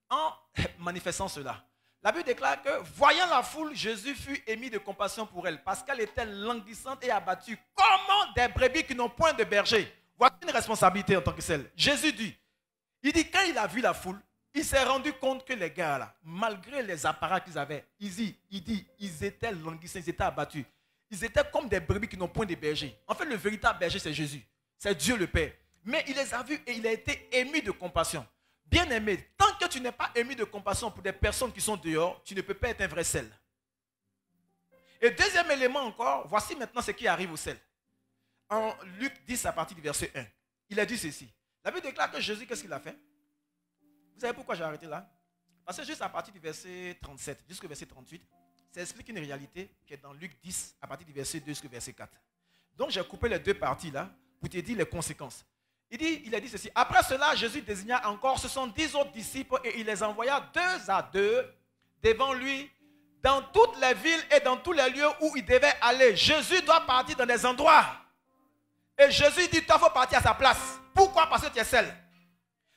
en manifestant cela. La Bible déclare que, voyant la foule, Jésus fut ému de compassion pour elle, parce qu'elle était languissante et abattue, comme des brebis qui n'ont point de berger. Voici une responsabilité en tant que celle. Jésus dit, quand il a vu la foule, il s'est rendu compte que les gars là, malgré les apparats qu'ils avaient, ils étaient languissants, ils étaient abattus. Ils étaient comme des brebis qui n'ont point de berger. En fait, le véritable berger, c'est Jésus. C'est Dieu le Père. Mais il les a vus et il a été ému de compassion. Bien-aimé, tant que tu n'es pas ému de compassion pour des personnes qui sont dehors, tu ne peux pas être un vrai sel. Et deuxième élément encore, voici maintenant ce qui arrive au sel. En Luc 10, à partir du verset 1, il a dit ceci. La Bible déclare que Jésus, qu'est-ce qu'il a fait? Vous savez pourquoi j'ai arrêté là? Parce que juste à partir du verset 37 jusqu'au verset 38, ça explique une réalité qui est dans Luc 10, à partir du verset 2 jusqu'au verset 4. Donc j'ai coupé les deux parties là pour te dire les conséquences. Il a dit ceci. Après cela, Jésus désigna encore 70 autres disciples et il les envoya 2 à 2 devant lui dans toutes les villes et dans tous les lieux où il devait aller. Jésus doit partir dans des endroits. Et Jésus dit, toi, il faut partir à sa place. Pourquoi? Parce que tu es seul.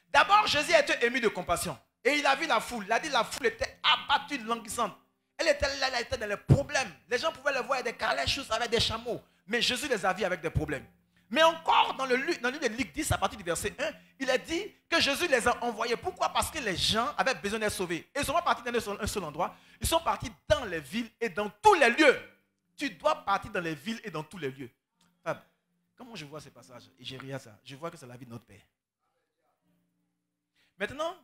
D'abord, Jésus a été ému de compassion. Et il a vu la foule. Il a dit la foule était abattue, languissante. Elle était là, elle était dans les problèmes. Les gens pouvaient le voir avec des calèches, avec des chameaux. Mais Jésus les a vus avec des problèmes. Mais encore dans le livre de Luc 10, à partir du verset 1, il a dit que Jésus les a envoyés. Pourquoi? Parce que les gens avaient besoin d'être sauvés. Et ils ne sont pas partis dans un seul endroit. Ils sont partis dans les villes et dans tous les lieux. Tu dois partir dans les villes et dans tous les lieux. Fab, comment je vois ces passages? Et j'ai ri à ça. Je vois que c'est la vie de notre Père. Maintenant,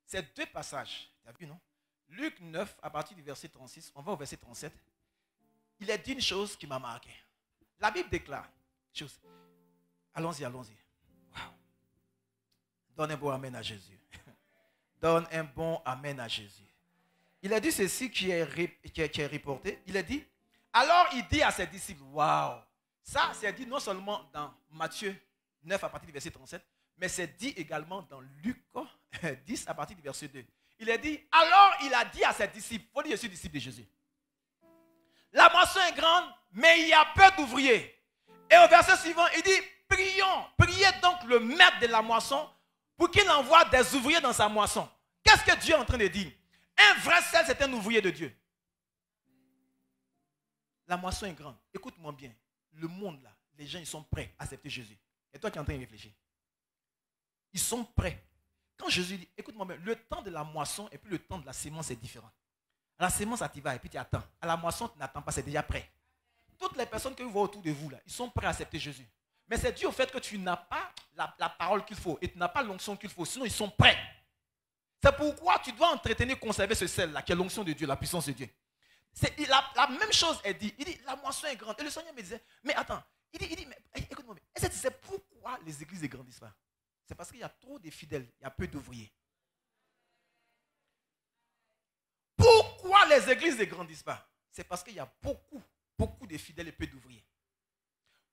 ces deux passages, tu as vu, non? Luc 9, à partir du verset 36, on va au verset 37. Il a dit une chose qui m'a marqué. La Bible déclare, chose. Allons-y, allons-y. Wow. Donne un bon amen à Jésus. Donne un bon amen à Jésus. Il a dit ceci qui est reporté. Il a dit, alors il dit à ses disciples, waouh. Ça, c'est dit non seulement dans Matthieu 9 à partir du verset 37, mais c'est dit également dans Luc 10 à partir du verset 2. Il a dit, alors il a dit à ses disciples, il faut dire je suis disciple de Jésus. La moisson est grande, mais il y a peu d'ouvriers. Et au verset suivant, il dit, priez donc le maître de la moisson pour qu'il envoie des ouvriers dans sa moisson. Qu'est-ce que Dieu est en train de dire? Un vrai sel, c'est un ouvrier de Dieu. La moisson est grande. Écoute-moi bien. Le monde là, les gens ils sont prêts à accepter Jésus. Et toi qui es en train de réfléchir. Ils sont prêts. Quand Jésus dit, écoute-moi bien, le temps de la moisson et puis le temps de la sémence est différent. À la sémence, ça t'y va et puis tu attends. À la moisson, tu n'attends pas, c'est déjà prêt. Toutes les personnes que vous voyez autour de vous, là, ils sont prêts à accepter Jésus. Mais c'est dû au fait que tu n'as pas la parole qu'il faut et tu n'as pas l'onction qu'il faut. Sinon, ils sont prêts. C'est pourquoi tu dois entretenir, conserver ce sel-là, qui est l'onction de Dieu, la puissance de Dieu. La même chose est dit. Il dit, la moisson est grande. Et le Seigneur me disait, mais attends, il dit mais, écoute-moi, est-ce que tu sais pourquoi les églises ne grandissent pas? C'est parce qu'il y a trop de fidèles, il y a peu d'ouvriers. Pourquoi les églises ne grandissent pas? C'est parce qu'il y a beaucoup de fidèles et peu d'ouvriers.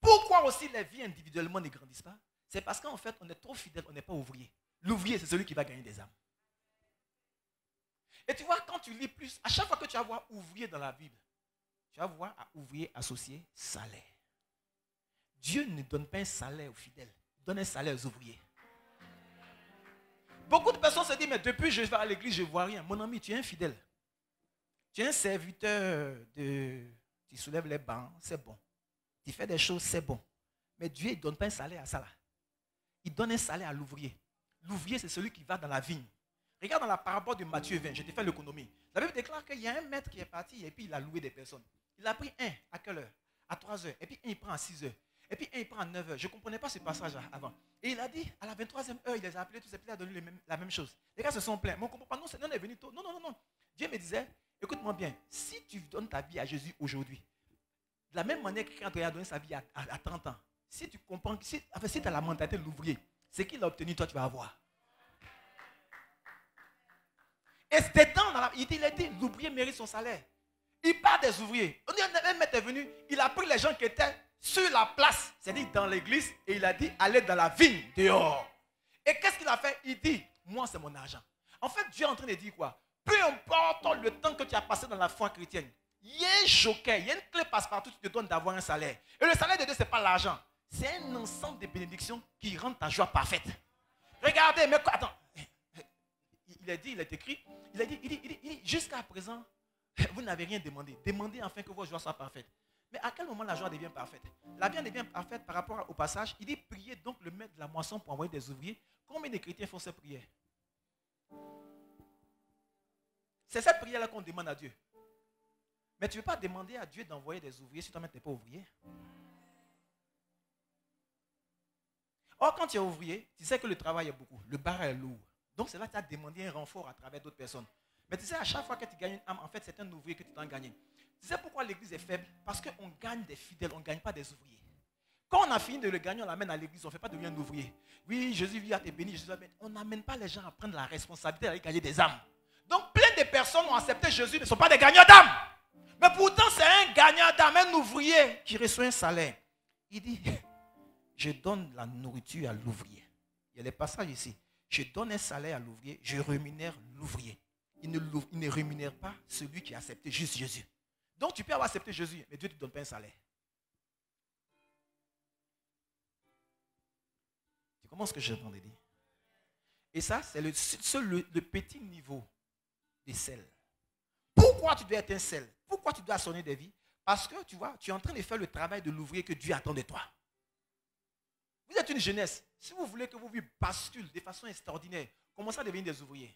Pourquoi aussi les vies individuellement ne grandissent pas? C'est parce qu'en fait, on est trop fidèle, on n'est pas ouvrier. L'ouvrier, c'est celui qui va gagner des âmes. Et tu vois, quand tu lis plus, à chaque fois que tu vas voir ouvrier dans la Bible, tu vas voir ouvrier associé salaire. Dieu ne donne pas un salaire aux fidèles, il donne un salaire aux ouvriers. Beaucoup de personnes se disent, mais depuis que je vais à l'église, je ne vois rien. Mon ami, tu es infidèle. Tu es un serviteur tu soulèves les bancs, c'est bon. Tu fais des choses, c'est bon. Mais Dieu ne donne pas un salaire à ça là. Il donne un salaire à l'ouvrier. L'ouvrier, c'est celui qui va dans la vigne. Regarde dans la parabole de Matthieu 20, je t'ai fait l'économie. La Bible déclare qu'il y a un maître qui est parti et puis il a loué des personnes. Il a pris un à quelle heure? À 3 heures. Et puis un, il prend à 6 heures. Et puis un, il prend à 9 heures. Je ne comprenais pas ce passage avant. Et il a dit, à la 23e heure, il les a appelés tous et puis il a donné la même chose. Les gars se sont plaints. Mais on ne comprend pas. Non, on est venu tôt. Non. Dieu me disait, écoute-moi bien, si tu donnes ta vie à Jésus aujourd'hui, de la même manière que quand il a donné sa vie à 30 ans, si tu comprends, si tu as la mentalité de l'ouvrier, ce qu'il a obtenu, toi tu vas avoir. Et c'était temps, il a dit, l'ouvrier mérite son salaire. Il part des ouvriers. Un maître est venu, il a pris les gens qui étaient sur la place, c'est-à-dire dans l'église, et il a dit, allez dans la vigne, dehors. Et qu'est-ce qu'il a fait? Il dit, moi c'est mon argent. En fait, Dieu est en train de dire quoi? Peu importe le temps que tu as passé dans la foi chrétienne, il y a un joker, il y a une clé passe-partout qui te donne d'avoir un salaire. Et le salaire de Dieu, ce n'est pas l'argent. C'est un ensemble de bénédictions qui rendent ta joie parfaite. Regardez, mais attends. il est écrit, il dit, jusqu'à présent, vous n'avez rien demandé. Demandez afin que vos joies soient parfaites. Mais à quel moment la joie devient parfaite? La vie devient parfaite par rapport au passage. Il dit, priez donc le maître de la moisson pour envoyer des ouvriers. Combien de chrétiens font cette prière? C'est cette prière-là qu'on demande à Dieu. Mais tu ne veux pas demander à Dieu d'envoyer des ouvriers si toi-même tu n'es pas ouvrier. Or, quand tu es ouvrier, tu sais que le travail est beaucoup. Le bar est lourd. Donc, c'est là que tu as demandé un renfort à travers d'autres personnes. Mais tu sais, à chaque fois que tu gagnes une âme, en fait, c'est un ouvrier que tu t'en gagnes. Tu sais pourquoi l'église est faible? Parce qu'on gagne des fidèles, on ne gagne pas des ouvriers. Quand on a fini de le gagner, on l'amène à l'église, on ne fait pas devenir un ouvrier. Oui, Jésus vient te bénir, Jésus béni. On n'amène pas les gens à prendre la responsabilité d'aller gagner des âmes. Donc, plein de personnes ont accepté Jésus, ne sont pas des gagnants d'âmes. Mais pourtant, c'est un gagnant d'âme, un ouvrier qui reçoit un salaire. Il dit, je donne la nourriture à l'ouvrier. Il y a les passages ici. Je donne un salaire à l'ouvrier, je rémunère l'ouvrier. Il ne rémunère pas celui qui a accepté juste Jésus. Donc tu peux avoir accepté Jésus, mais Dieu ne te donne pas un salaire. Tu comprends ce que j'ai demandé de dire? Et ça, c'est le petit niveau des sel. Pourquoi tu dois être un sel? Pourquoi tu dois sonner des vies? Parce que tu vois, tu es en train de faire le travail de l'ouvrier que Dieu attend de toi. Vous êtes une jeunesse. Si vous voulez que vos vies basculent de façon extraordinaire, commencez à devenir des ouvriers.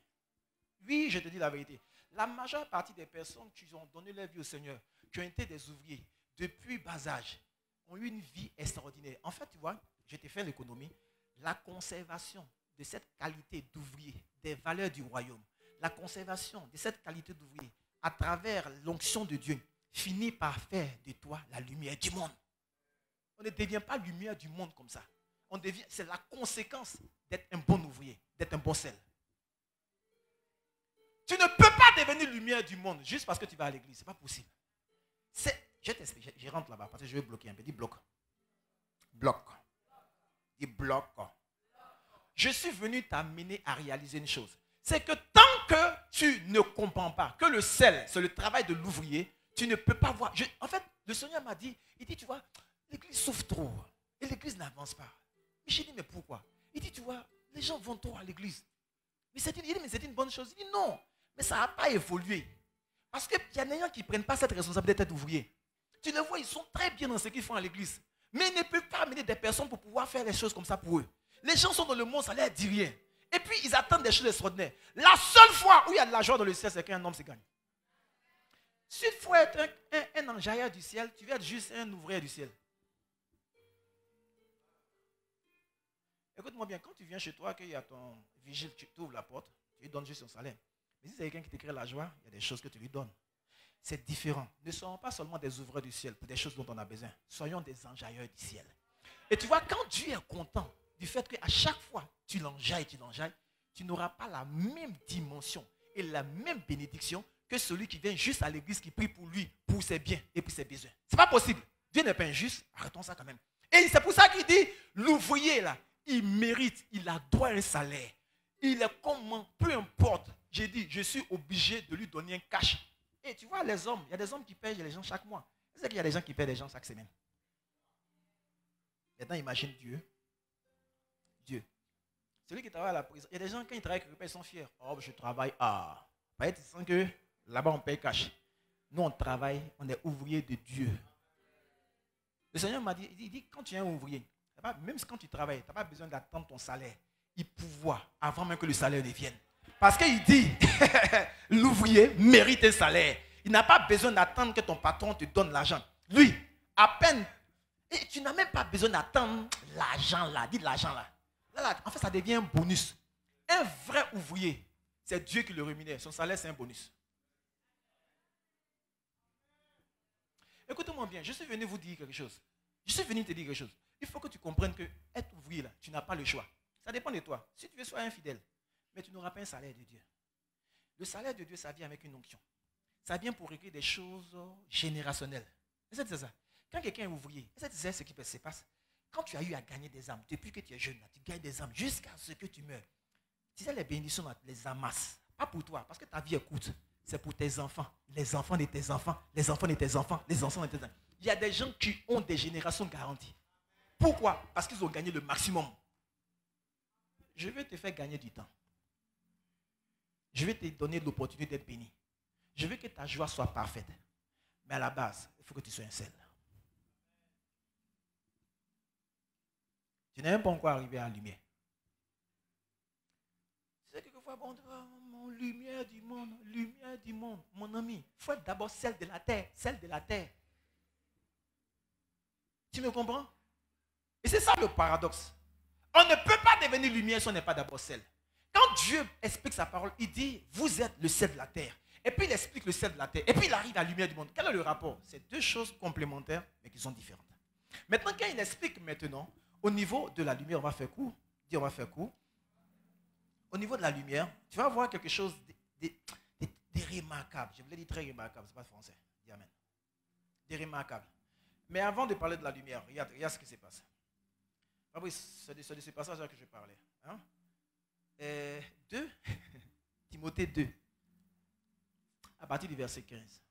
Oui, je te dis la vérité. La majeure partie des personnes qui ont donné leur vie au Seigneur, qui ont été des ouvriers depuis bas âge, ont eu une vie extraordinaire. En fait, tu vois, je t'ai fait l'économie. La conservation de cette qualité d'ouvrier, des valeurs du royaume, la conservation de cette qualité d'ouvrier à travers l'onction de Dieu, finit par faire de toi la lumière du monde. On ne devient pas lumière du monde comme ça. C'est la conséquence d'être un bon ouvrier, d'être un bon sel. Tu ne peux pas devenir lumière du monde juste parce que tu vas à l'église. Ce n'est pas possible. Je t'explique, je rentre là-bas parce que je vais bloquer un peu. Dis bloc. Bloc. Dis bloc. Je suis venu t'amener à réaliser une chose. C'est que tant que tu ne comprends pas que le sel, c'est le travail de l'ouvrier, tu ne peux pas voir. En fait, le Seigneur m'a dit, il dit, tu vois, l'église souffre trop et l'église n'avance pas. Mais j'ai dit, mais pourquoi? Il dit, tu vois, les gens vont trop à l'église. Mais c'est une bonne chose. Il dit, non, mais ça n'a pas évolué. Parce qu'il y a des gens qui ne prennent pas cette responsabilité d'être ouvrier. Tu les vois, ils sont très bien dans ce qu'ils font à l'église. Mais ils ne peuvent pas amener des personnes pour pouvoir faire les choses comme ça pour eux. Les gens sont dans le monde, ça ne leur dit rien. Et puis, ils attendent des choses extraordinaires. La seule fois où il y a de la joie dans le ciel, c'est quand un homme se gagne. Si tu veux être un enjailleur du ciel, tu vas être juste un ouvrier du ciel. Écoute-moi bien, quand tu viens chez toi, qu'il y a ton vigile, tu ouvres la porte, tu lui donnes juste son salaire. Mais si c'est quelqu'un qui te crée la joie, il y a des choses que tu lui donnes. C'est différent. Ne soyons pas seulement des ouvreurs du ciel pour des choses dont on a besoin. Soyons des enjailleurs du ciel. Et tu vois, quand Dieu est content du fait qu'à chaque fois tu l'enjailles, tu n'auras pas la même dimension et la même bénédiction que celui qui vient juste à l'église, qui prie pour lui, pour ses biens et pour ses besoins. Ce n'est pas possible. Dieu n'est pas injuste. Arrêtons ça quand même. Et c'est pour ça qu'il dit, l'ouvrier là, il mérite, il a droit à un salaire. Il est comment, peu importe. J'ai dit, je suis obligé de lui donner un cash. Et tu vois, les hommes, il y a des hommes qui payent les gens chaque mois. Tu sais qu'il y a des gens qui payent les gens chaque semaine. Maintenant, imagine Dieu. Celui qui travaille à la prison. Il y a des gens, quand ils travaillent avec eux, ils sont fiers. Oh, je travaille. Ils sentent que là-bas, on paye cash. Nous, on travaille, on est ouvrier de Dieu. Le Seigneur m'a dit, il dit, quand tu es un ouvrier, même quand tu travailles, tu n'as pas besoin d'attendre ton salaire. Il pouvoir, avant même que le salaire ne vienne. Parce qu'il dit, l'ouvrier mérite un salaire. Il n'a pas besoin d'attendre que ton patron te donne l'argent. Lui, à peine. Et tu n'as même pas besoin d'attendre l'argent là. Dis de l'argent là. Là. En fait, ça devient un bonus. Un vrai ouvrier, c'est Dieu qui le rémunère. Son salaire, c'est un bonus. Écoutez-moi bien, je suis venu vous dire quelque chose. Je suis venu te dire quelque chose. Il faut que tu comprennes que être ouvrier là, tu n'as pas le choix. Ça dépend de toi. Si tu veux, sois infidèle. Mais tu n'auras pas un salaire de Dieu. Le salaire de Dieu, ça vient avec une onction. Ça vient pour régler des choses générationnelles. C'est ça. Quand quelqu'un est ouvrier, c'est ce qui se passe. Quand tu as eu à gagner des âmes, depuis que tu es jeune, tu gagnes des âmes jusqu'à ce que tu meurs. Tu sais, les bénédictions, les amasses. Pas pour toi, parce que ta vie est courte. C'est pour tes enfants, les enfants de tes enfants, les enfants de tes enfants, les enfants de tes enfants. Il y a des gens qui ont des générations garanties. Pourquoi? Parce qu'ils ont gagné le maximum. Je vais te faire gagner du temps. Je vais te donner l'opportunité d'être béni. Je veux que ta joie soit parfaite. Mais à la base, il faut que tu sois un sel. Tu n'es même pas encore arrivé à la lumière. C'est quelquefois, bon, mon lumière du monde, mon ami. Il faut être d'abord celle de la terre, celle de la terre. Tu me comprends? Et c'est ça le paradoxe. On ne peut pas devenir lumière si on n'est pas d'abord sel. Quand Dieu explique sa parole, il dit, vous êtes le sel de la terre. Et puis il explique le sel de la terre. Et puis il arrive à la lumière du monde. Quel est le rapport? C'est deux choses complémentaires, mais qui sont différentes. Maintenant, quand il explique maintenant, au niveau de la lumière, on va faire court. On va faire court. Au niveau de la lumière, tu vas voir quelque chose de remarquable. Je voulais dire très remarquable, ce n'est pas français. Dis amen. De remarquable. Mais avant de parler de la lumière, regarde ce qui se passe. Fabrice, c'est de ce passage-là que je parlais. Hein? 2, Timothée 2, à partir du verset 15.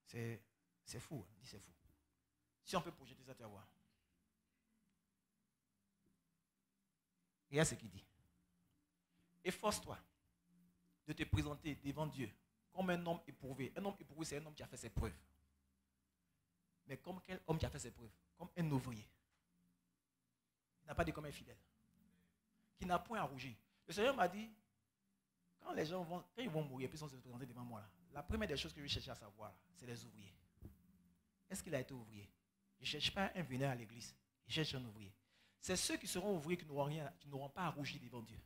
C'est fou, hein? C'est fou. Si on peut projeter ça, tu vas voir. Regarde ce qu'il dit. Efforce-toi de te présenter devant Dieu comme un homme éprouvé. Un homme éprouvé, c'est un homme qui a fait ses preuves. Mais comme quel homme qui a fait ses preuves? Comme un ouvrier. Il n'a pas dit comme un fidèle. Qui n'a point à rougir. Le Seigneur m'a dit, quand les gens vont, quand ils vont mourir, puis ils vont se présenter devant moi, là, la première des choses que je cherche à savoir, c'est les ouvriers. Est-ce qu'il a été ouvrier? Je ne cherche pas un veneur à l'église. Je cherche un ouvrier. C'est ceux qui seront ouvriers qui n'auront rien, qui n'auront pas à rougir devant Dieu.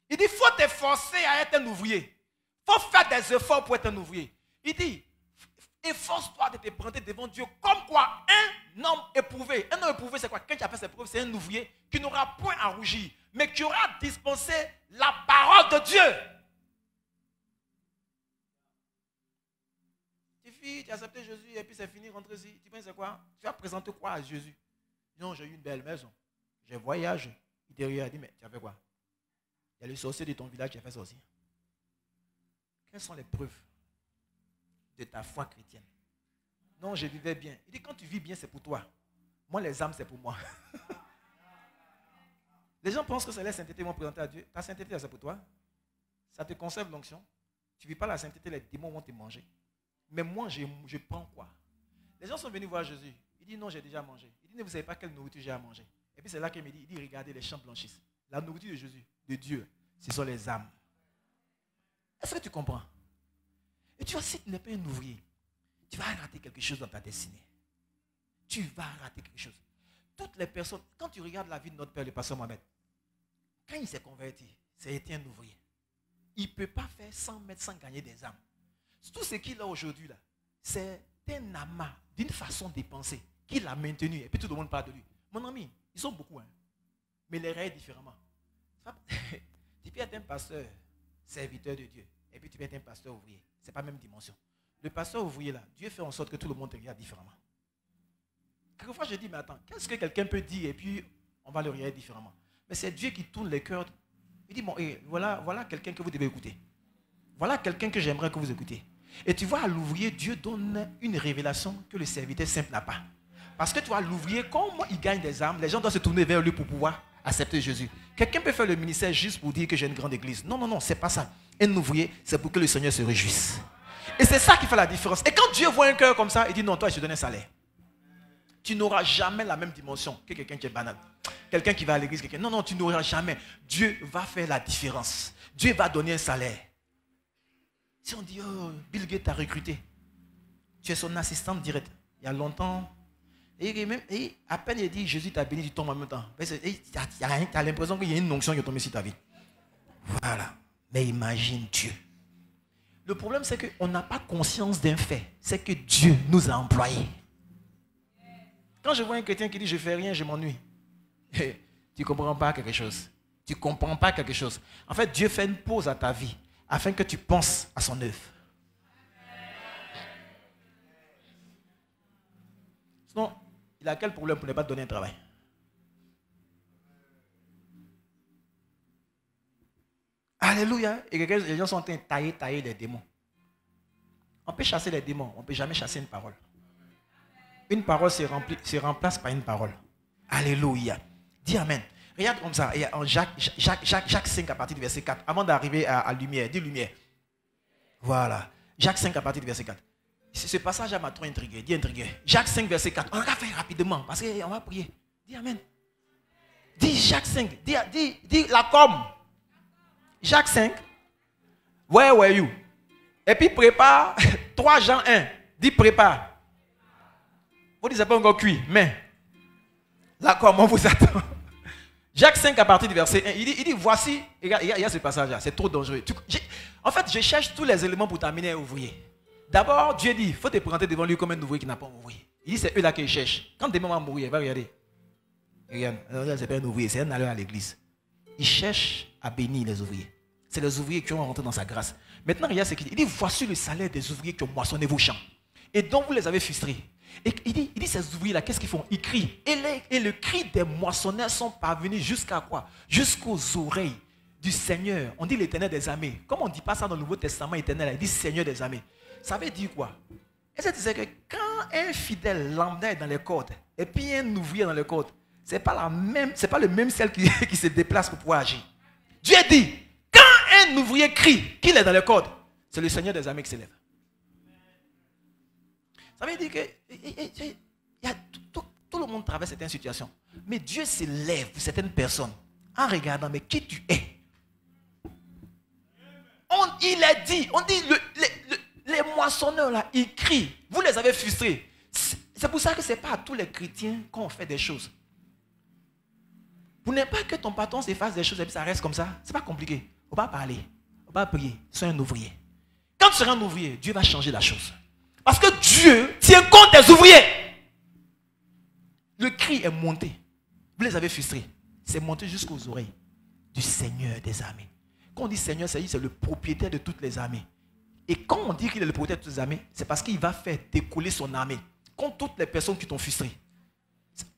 Il dit, il faut t'efforcer à être un ouvrier. Il faut faire des efforts pour être un ouvrier. Il dit, efforce-toi de te présenter devant Dieu comme quoi un homme éprouvé. Un homme éprouvé, c'est quoi? Quelqu'un qui a fait ses preuves, c'est un ouvrier qui n'aura point à rougir, mais qui aura dispensé la parole de Dieu. Tu as accepté Jésus et puis c'est fini, rentre ici. Tu penses c'est quoi? Tu vas présenter quoi à Jésus? Non, j'ai eu une belle maison. J'ai voyagé. Il te regarde, il dit, mais tu as fait quoi? Il y a le sorcier de ton village qui a fait ça aussi. Quelles sont les preuves de ta foi chrétienne? Non, je vivais bien. Il dit, quand tu vis bien, c'est pour toi. Moi, les âmes, c'est pour moi. Les gens pensent que c'est la sainteté vont présenter à Dieu. Ta sainteté, c'est pour toi. Ça te conserve l'onction. Tu ne vis pas la sainteté, les démons vont te manger. Mais moi, je prends quoi? Les gens sont venus voir Jésus. Il dit, non, j'ai déjà mangé. Il dit, ne vous savez pas quelle nourriture j'ai à manger. Et puis c'est là qu'il me dit, regardez, les champs blanchissent. La nourriture de Jésus, de Dieu, ce sont les âmes. Est-ce que tu comprends? Et tu vois, si tu n'es pas un ouvrier, tu vas rater quelque chose dans ta destinée. Tu vas rater quelque chose. Toutes les personnes, quand tu regardes la vie de notre père, le pasteur Mohamed, quand il s'est converti, c'était un ouvrier. Il ne peut pas faire 100 mètres sans gagner des âmes. Tout ce qu'il a aujourd'hui, là, c'est un amas d'une façon de penser qu'il a maintenu. Et puis tout le monde parle de lui. Mon ami, ils sont beaucoup, hein, mais les règles différemment. Tu peux être un pasteur serviteur de Dieu. Et puis tu peux être un pasteur ouvrier. Ce n'est pas la même dimension. Le pasteur ouvrier, là, Dieu fait en sorte que tout le monde te regarde différemment. Quelquefois, je dis, mais attends, qu'est-ce que quelqu'un peut dire et puis on va le regarder différemment? Mais c'est Dieu qui tourne les cœurs. Il dit, bon, voilà quelqu'un que vous devez écouter. Voilà quelqu'un que j'aimerais que vous écoutiez. Et tu vois, à l'ouvrier, Dieu donne une révélation que le serviteur simple n'a pas. Parce que tu vois, l'ouvrier, comment il gagne des âmes, les gens doivent se tourner vers lui pour pouvoir accepter Jésus. Quelqu'un peut faire le ministère juste pour dire que j'ai une grande église. Non, non, non, c'est pas ça. Un ouvrier, c'est pour que le Seigneur se réjouisse. Et c'est ça qui fait la différence. Et quand Dieu voit un cœur comme ça, il dit non, toi, je te donne un salaire. Tu n'auras jamais la même dimension que quelqu'un qui est banal. Quelqu'un qui va à l'église, quelqu'un. Non, non, tu n'auras jamais. Dieu va faire la différence. Dieu va donner un salaire. Si on dit, oh, Bill Gates t'a recruté, tu es son assistante directe. Il y a longtemps, et à peine il dit, Jésus t'a béni, tu tombes en même temps. Tu as l'impression qu'il y a une onction qui est tombée sur ta vie. Voilà. Mais imagine Dieu. Le problème, c'est qu'on n'a pas conscience d'un fait. C'est que Dieu nous a employés. Quand je vois un chrétien qui dit, je ne fais rien, je m'ennuie. Tu ne comprends pas quelque chose. Tu ne comprends pas quelque chose. En fait, Dieu fait une pause à ta vie afin que tu penses à son œuvre. Sinon, il a quel problème pour ne pas te donner un travail? Alléluia. Et les gens sont en train de tailler les démons. On peut chasser les démons, on ne peut jamais chasser une parole. Une parole se remplace par une parole. Alléluia. Dis amen. Regarde comme ça. Et en Jacques 5 à partir du verset 4. Avant d'arriver à lumière. Dis lumière. Voilà. Jacques 5 à partir du verset 4. Ce passage m'a trop intrigué. Dis intrigué. Jacques 5 verset 4. On va faire rapidement parce qu'on va prier. Dis amen. Dis Jacques 5. Dis la com. Jacques 5. Where were you? Et puis prépare 3 Jean 1. Dis prépare. Vous dites pas encore cuit. Mais la com, on vous attend. Jacques 5 à partir du verset 1. Il dit voici. Il y a ce passage-là. C'est trop dangereux. En fait, je cherche tous les éléments pour t'amener à ouvrier. D'abord, Dieu dit, il faut te présenter devant lui comme un ouvrier qui n'a pas ouvrier. Il dit, c'est eux là qu'il cherche. Quand demain va mourir, il va regarder. Regarde, c'est pas un ouvrier, c'est un alleur à l'église. Il cherche à bénir les ouvriers. C'est les ouvriers qui ont rentré dans sa grâce. Maintenant, regarde ce qu'il dit. Il dit, voici le salaire des ouvriers qui ont moissonné vos champs. Et dont vous les avez frustrés. Et il dit ces ouvriers-là, qu'est-ce qu'ils font? Ils crient. Et le cri des moissonneurs sont parvenus jusqu'à quoi? Jusqu'aux oreilles du Seigneur. On dit l'Éternel des armées. Comme on ne dit pas ça dans le Nouveau Testament éternel, il dit Seigneur des armées. Ça veut dire quoi? Est-ce que tu sais que quand un fidèle lambda est dans les cordes et puis un ouvrier dans les cordes, ce n'est pas le même ciel qui se déplace pour pouvoir agir. Dieu dit, quand un ouvrier crie qu'il est dans les cordes, c'est le Seigneur des armées qui s'élève. Ça veut dire que tout le monde traverse certaines situations. Mais Dieu s'élève pour certaines personnes en regardant, mais qui tu es? Il a dit, on dit, les moissonneurs là, ils crient. Vous les avez frustrés. C'est pour ça que ce n'est pas à tous les chrétiens qu'on fait des choses. Vous n'aimez pas que ton patron se fasse des choses et puis ça reste comme ça. Ce n'est pas compliqué. Il ne faut pas parler. Il ne faut pas prier. Sois un ouvrier. Quand tu seras un ouvrier, Dieu va changer la chose. Parce que Dieu tient compte des ouvriers. Le cri est monté. Vous les avez frustrés. C'est monté jusqu'aux oreilles du Seigneur des armées. Quand on dit Seigneur, c'est le propriétaire de toutes les armées. Et quand on dit qu'il est le propriétaire de toutes les armées, c'est parce qu'il va faire décoller son armée. Contre toutes les personnes qui t'ont frustré.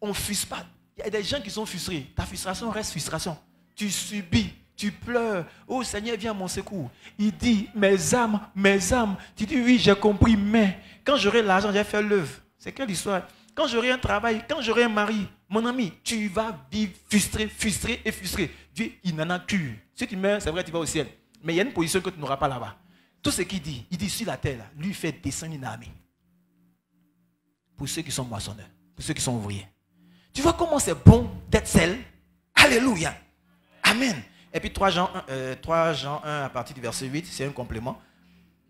On ne frustre pas. Il y a des gens qui sont frustrés. Ta frustration reste frustration. Tu subis, tu pleures. Oh Seigneur, viens à mon secours. Il dit, mes âmes. Tu dis, oui, j'ai compris, mais quand j'aurai l'argent, j'ai fait l'œuvre. C'est quelle histoire? Quand j'aurai un travail, quand j'aurai un mari, mon ami, tu vas vivre frustré. Dieu, il n'en a cure. Si tu meurs, c'est vrai, tu vas au ciel. Mais il y a une position que tu n'auras pas là-bas. Tout ce qu'il dit, il dit sur la terre, là, lui fait descendre une armée. Pour ceux qui sont moissonneurs, pour ceux qui sont ouvriers. Tu vois comment c'est bon d'être seul? Alléluia. Amen. Et puis 3 Jean 1 à partir du verset 8, c'est un complément.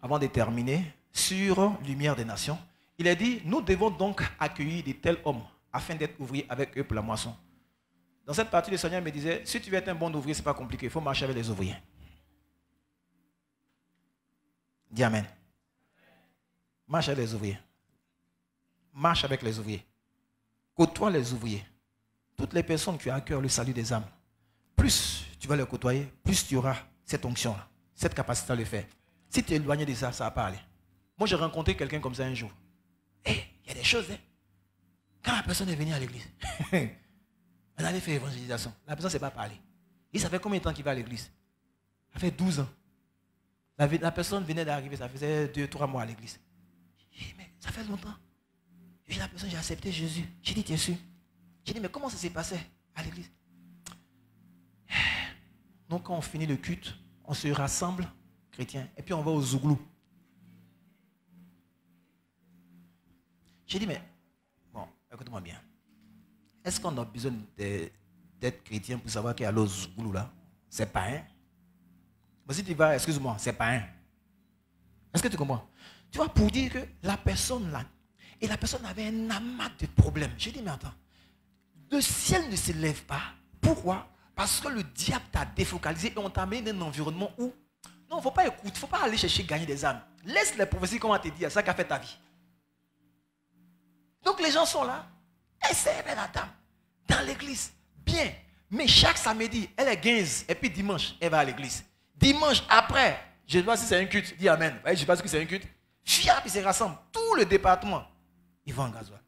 Avant de terminer, sur lumière des nations, il a dit, nous devons donc accueillir de tels hommes afin d'être ouvriers avec eux pour la moisson. Dans cette partie, le Seigneur me disait, si tu veux être un bon ouvrier, ce n'est pas compliqué, il faut marcher avec les ouvriers. Dis amen. Marche avec les ouvriers. Marche avec les ouvriers. Côtoie les ouvriers. Toutes les personnes qui ont à cœur le salut des âmes, plus tu vas les côtoyer, plus tu auras cette onction-là, cette capacité à le faire. Si tu es éloigné de ça, ça ne va pas aller. Moi, j'ai rencontré quelqu'un comme ça un jour. Il y a des choses, quand la personne est venue à l'église, elle allait faire évangélisation. La personne ne sait pas parler. Et ça fait combien de temps qu'il va à l'église? Ça fait 12 ans. La personne venait d'arriver, ça faisait 2-3 mois à l'église. Mais ça fait longtemps. Et la personne, j'ai accepté Jésus. J'ai dit, tu es sûr? J'ai dit, mais comment ça s'est passé à l'église? Donc, quand on finit le culte, on se rassemble, chrétiens, et puis on va au Zouglou. J'ai dit, mais, bon, écoute-moi bien. Est-ce qu'on a besoin d'être chrétien pour savoir qu'il y a le Zouglou là? C'est pas un. Mais si tu vas, excuse-moi, c'est pas un. Est-ce que tu comprends? Tu vois, pour dire que la personne là, et la personne avait un amas de problèmes. J'ai dit, mais attends, le ciel ne se lève pas. Pourquoi? Parce que le diable t'a défocalisé et on t'a mis dans un environnement où, non, il ne faut pas écouter, il ne faut pas aller chercher gagner des âmes. Laisse les prophéties comme on te dit, c'est ça qui a fait ta vie. Donc les gens sont là, elle sert la dame dans l'église, bien. Mais chaque samedi, elle est 15 et puis dimanche, elle va à l'église. Dimanche après, je ne sais pas si c'est un culte, dis amen. Je ne sais pas si c'est un culte. Fiat, puis se rassemble, tout le département, ils vont en gasoil.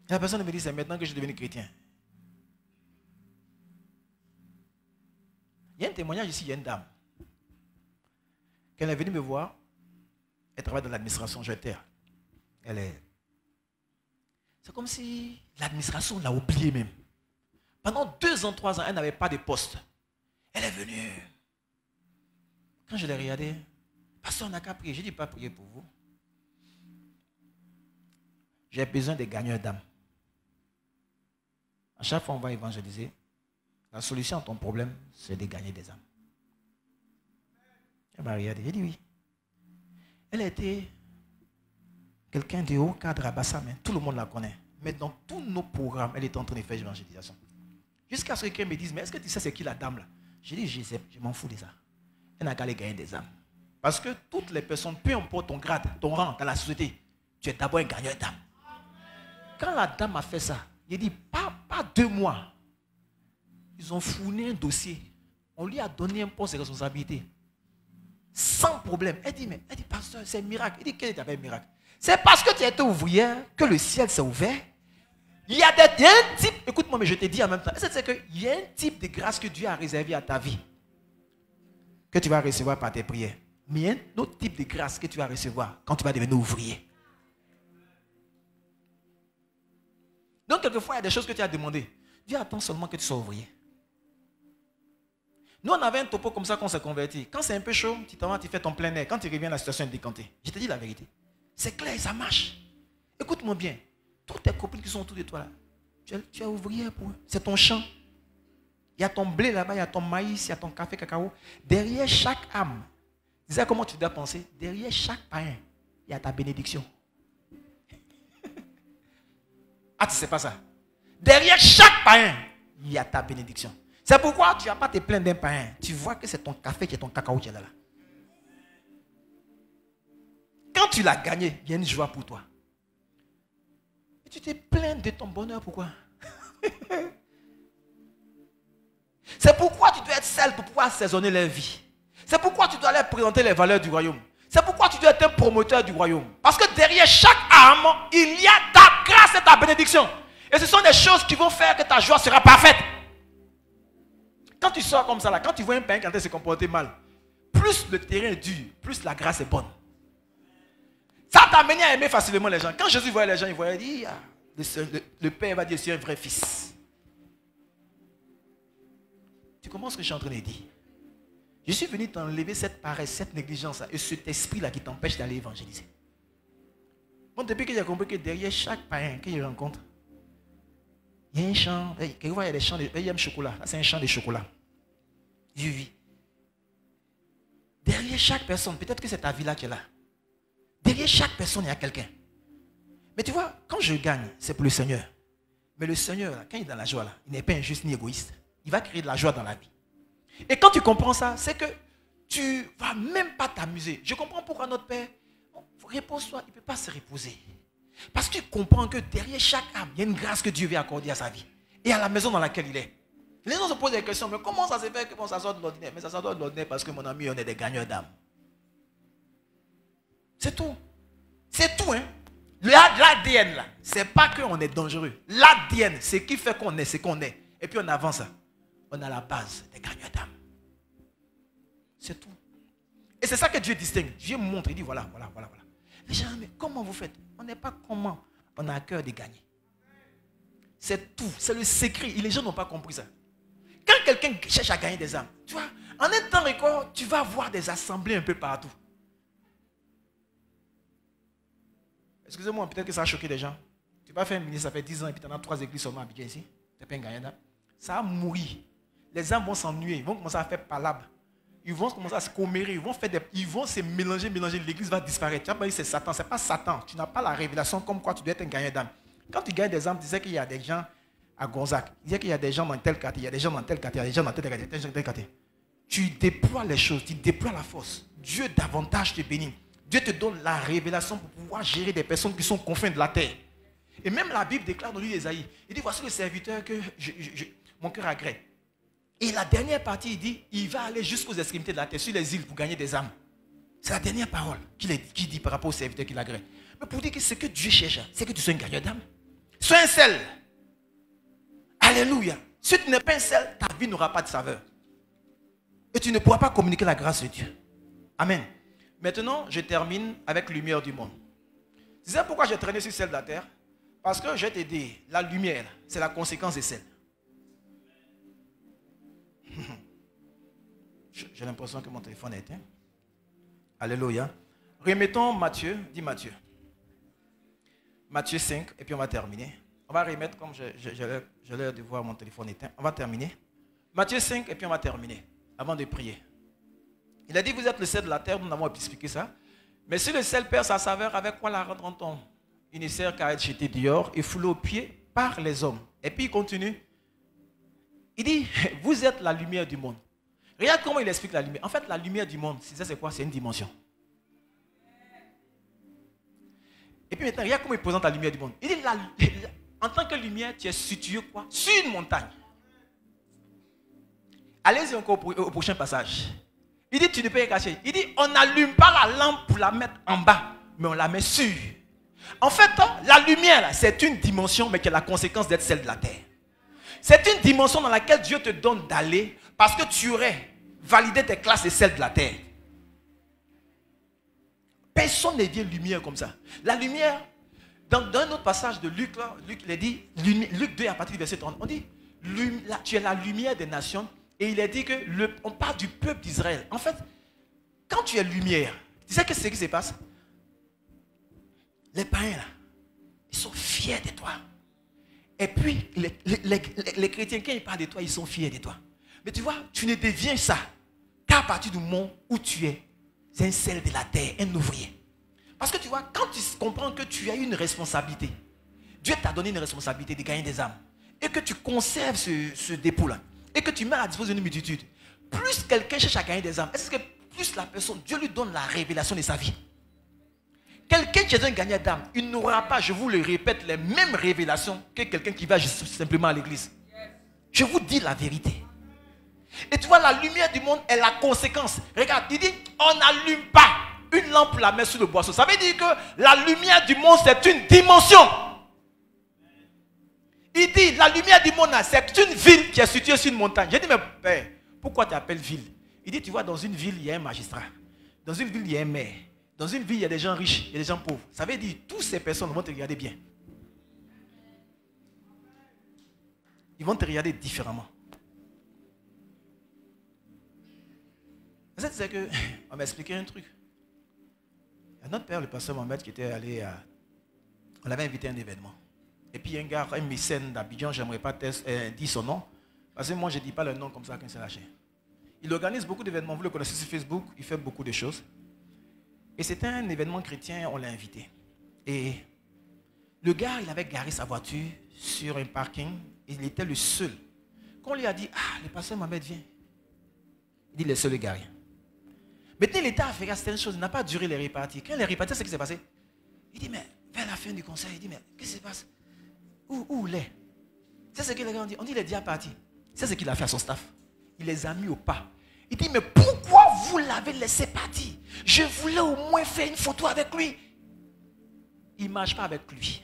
La personne me dit, c'est maintenant que je suis devenu chrétien. Il y a un témoignage ici, il y a une dame. Quand elle est venue me voir, elle travaille dans l'administration judiciaire. C'est comme si l'administration l'a oublié même. Pendant 2 ans, 3 ans, elle n'avait pas de poste. Elle est venue. Quand je l'ai regardée, pasteur, on n'a qu'à prier. Je dis pas prier pour vous. J'ai besoin de gagneurs d'âme. À chaque fois on va évangéliser, la solution à ton problème, c'est de gagner des âmes. Elle m'a regardé, j'ai dit oui. Elle était quelqu'un de haut cadre à Bassam, tout le monde la connaît. Mais dans tous nos programmes, elle est en train de faire l'évangélisation. Jusqu'à ce que quelqu'un me dise, mais est-ce que tu sais c'est qui la dame là? J'ai dit, je sais, je m'en fous de ça. Elle n'a qu'à aller gagner des âmes. Parce que toutes les personnes, peu importe ton grade, ton rang dans la société, tu es d'abord un gagneur d'âme. Quand la dame a fait ça, il a dit, pas 2 mois. Ils ont fourni un dossier. On lui a donné un poste de responsabilité. Sans problème. Elle dit, pasteur, c'est un miracle. Il dit, quel est un miracle? C'est parce que tu étais ouvrière que le ciel s'est ouvert. Il y a un type, écoute-moi, mais je te dis en même temps, c'est qu'il y a un type de grâce que Dieu a réservé à ta vie, que tu vas recevoir par tes prières. Mais il y a un autre type de grâce que tu vas recevoir quand tu vas devenir ouvrier. Donc, quelquefois, il y a des choses que tu as demandées. Dieu attend seulement que tu sois ouvrier. Nous, on avait un topo comme ça quand on s'est converti. Quand c'est un peu chaud, tu t'en vas, tu fais ton plein air. Quand tu reviens, la situation est décantée. Je te dis la vérité. C'est clair, ça marche. Écoute-moi bien. Toutes tes copines qui sont autour de toi, là, tu es ouvrière pour eux. C'est ton champ. Il y a ton blé là-bas, il y a ton maïs, il y a ton café, cacao. Derrière chaque âme, tu sais comment tu dois penser? Derrière chaque païen, il y a ta bénédiction. Ah, tu ne sais pas ça? Derrière chaque païen, il y a ta bénédiction. C'est pourquoi tu n'as pas te plaindre d'un païen. Tu vois que c'est ton café qui est ton cacao qui est là. Quand tu l'as gagné, il y a une joie pour toi. Et tu te plains de ton bonheur, pourquoi? C'est pourquoi tu dois être seul pour pouvoir assaisonner leur vie. C'est pourquoi tu dois leur présenter les valeurs du royaume. C'est pourquoi tu dois être un promoteur du royaume. Parce que derrière chaque âme, il y a ta grâce et ta bénédiction. Et ce sont des choses qui vont faire que ta joie sera parfaite. Quand tu sors comme ça, là, quand tu vois un païen qui est en train de se comporter mal, plus le terrain est dur, plus la grâce est bonne. Ça t'a amené à aimer facilement les gens. Quand Jésus voyait les gens, il voyait, il dit, le Père va dire, c'est un vrai fils. Tu comprends ce que je suis en train de dire? Je suis venu t'enlever cette paresse, cette négligence et cet esprit-là qui t'empêche d'aller évangéliser. Bon, depuis que j'ai compris que derrière chaque païen que je rencontre, il y a un champ, quelquefois il y a des champs, il y a un chocolat, c'est un champ de chocolat. Je vis. Derrière chaque personne, peut-être que c'est ta vie là qui est là. Derrière chaque personne, il y a quelqu'un. Mais tu vois, quand je gagne, c'est pour le Seigneur. Mais le Seigneur, là, quand il est dans la joie, là, il n'est pas injuste ni égoïste. Il va créer de la joie dans la vie. Et quand tu comprends ça, c'est que tu ne vas même pas t'amuser. Je comprends pourquoi notre Père, repose-toi, il ne peut pas se reposer. Parce qu'il comprend que derrière chaque âme, il y a une grâce que Dieu veut accorder à sa vie. Et à la maison dans laquelle il est. Les gens se posent des questions, mais comment ça se fait que ça sort de l'ordinaire? Mais ça sort de l'ordinaire parce que mon ami, on est des gagneurs d'âme. C'est tout. C'est tout, hein. L'ADN, là, c'est pas qu'on est dangereux. L'ADN, c'est ce qui fait qu'on est ce qu'on est. Et puis on avance. On a la base des gagneurs d'âme. C'est tout. Et c'est ça que Dieu distingue. Dieu montre, il dit voilà. Les gens, mais comment vous faites? On n'est pas comment. On a à cœur de gagner. C'est tout. C'est le secret. Et les gens n'ont pas compris ça. Quand quelqu'un cherche à gagner des âmes, tu vois, en un temps record, tu vas voir des assemblées un peu partout. Excusez-moi, peut-être que ça a choqué des gens. Tu vas faire un ministre, ça fait 10 ans et puis tu en as 3 églises seulement à Abidjan ici. Tu n'es pas un gagnant d'âme. Ça a mouru. Les âmes vont s'ennuyer. Ils vont commencer à faire palabre. Ils vont commencer à se commérer. Ils vont se mélanger. L'église va disparaître. Tu vas dire c'est Satan. Ce n'est pas Satan. Tu n'as pas la révélation comme quoi tu dois être un gagnant d'âme. Quand tu gagnes des âmes, tu disais qu'il y a des gens à Gonzague. Tu disais qu'il y a des gens dans tel quartier. Il y a des gens dans tel quartier. Il y a des gens dans tel quartier. Tu déploies les choses. Tu déploies la force. Dieu davantage te bénit. Dieu te donne la révélation pour pouvoir gérer des personnes qui sont aux confins de la terre. Et même la Bible déclare dans le livre d'Ésaïe. Il dit voici le serviteur que mon cœur agrée. Et la dernière partie, il dit, il va aller jusqu'aux extrémités de la terre, sur les îles, pour gagner des âmes. C'est la dernière parole qu'il dit par rapport au serviteur qu'il agrée. Mais pour dire que ce que Dieu cherche, c'est que tu sois un gagneur d'âme. Sois un sel. Alléluia. Si tu n'es pas un sel, ta vie n'aura pas de saveur. Et tu ne pourras pas communiquer la grâce de Dieu. Amen. Maintenant, je termine avec lumière du monde. Tu sais pourquoi j'ai traîné sur celle de la terre? Parce que je vais te dire, la lumière, c'est la conséquence de celle. J'ai l'impression que mon téléphone est éteint. Alléluia. Remettons Matthieu, dis Matthieu. Matthieu 5, et puis on va terminer. On va remettre, comme j'ai l'air de voir mon téléphone éteint. On va terminer. Matthieu 5, et puis on va terminer, avant de prier. Il a dit, vous êtes le sel de la terre, nous n'avons pas expliqué ça. Mais si le sel perd sa saveur, avec quoi la rendre-t-on? Il ne sert qu'à être jeté dehors et foulé aux pieds par les hommes. Et puis il continue. Il dit, vous êtes la lumière du monde. Regarde comment il explique la lumière. En fait, la lumière du monde, c'est quoi? C'est une dimension. Et puis maintenant, regarde comment il présente la lumière du monde. Il dit, en tant que lumière, tu es situé quoi? Sur une montagne. Allez-y encore au prochain passage. Il dit, tu ne peux pas y cacher. Il dit, on n'allume pas la lampe pour la mettre en bas, mais on la met sur. En fait, la lumière, c'est une dimension, mais qui a la conséquence d'être celle de la terre. C'est une dimension dans laquelle Dieu te donne d'aller parce que tu aurais validé tes classes et celles de la terre. Personne ne devient lumière comme ça. La lumière, dans un autre passage de Luc, là, Luc il a dit, Luc 2 à partir du verset 30, on dit, tu es la lumière des nations. Et il a dit que on parle du peuple d'Israël. En fait, quand tu es lumière, tu sais qu'est-ce qui se passe? Les païens là, ils sont fiers de toi. Et puis, les chrétiens, quand ils parlent de toi, ils sont fiers de toi. Mais tu vois, tu ne deviens ça qu'à partir du moment où tu es un sel de la terre, un ouvrier. Parce que tu vois, quand tu comprends que tu as une responsabilité, Dieu t'a donné une responsabilité de gagner des âmes, et que tu conserves ce dépôt-là, et que tu mets à disposition d'une multitude, plus quelqu'un cherche à gagner des âmes, est-ce que plus la personne, Dieu lui donne la révélation de sa vie? Quelqu'un qui est un gagnant d'âme, il n'aura pas, je vous le répète, les mêmes révélations que quelqu'un qui va juste simplement à l'église. Je vous dis la vérité. Et tu vois, la lumière du monde est la conséquence. Regarde, il dit, on n'allume pas une lampe pour la mettre sur le boisseau. Ça veut dire que la lumière du monde, c'est une dimension. Il dit, la lumière du monde, c'est une ville qui est située sur une montagne. J'ai dit, mais père, pourquoi tu appelles ville? Il dit, tu vois, dans une ville, il y a un magistrat. Dans une ville, il y a un maire. Dans une ville, il y a des gens riches, il y a des gens pauvres. Ça veut dire, toutes ces personnes vont te regarder bien. Ils vont te regarder différemment. C'est que, on m'a expliqué un truc. Il y a notre père, le pasteur Mohamed, qui était allé à... On l'avait invité à un événement. Et puis, il y a un gars, un mécène d'Abidjan, j'aimerais pas dire son nom. Parce que moi, je ne dis pas le nom comme ça quand c'est lâché. Il organise beaucoup d'événements. Vous le connaissez sur Facebook, il fait beaucoup de choses. Et c'était un événement chrétien, on l'a invité. Et le gars, il avait garé sa voiture sur un parking. Il était le seul. Quand on lui a dit, ah, le pasteur Mohamed vient. Il dit, le seul garé. Maintenant, il était à faire certaines choses. Il n'a pas duré les réparties. Quand il est réparti, c'est ce qui s'est passé. Il dit, mais vers la fin du conseil, il dit, mais qu'est-ce qui se passe? Où il est? C'est ce que les gars ont dit. On dit, il est déjà parti. C'est ce qu'il a fait à son staff. Il les a mis au pas. Il dit, mais pourquoi vous l'avez laissé partir? Je voulais au moins faire une photo avec lui. Il ne marche pas avec lui.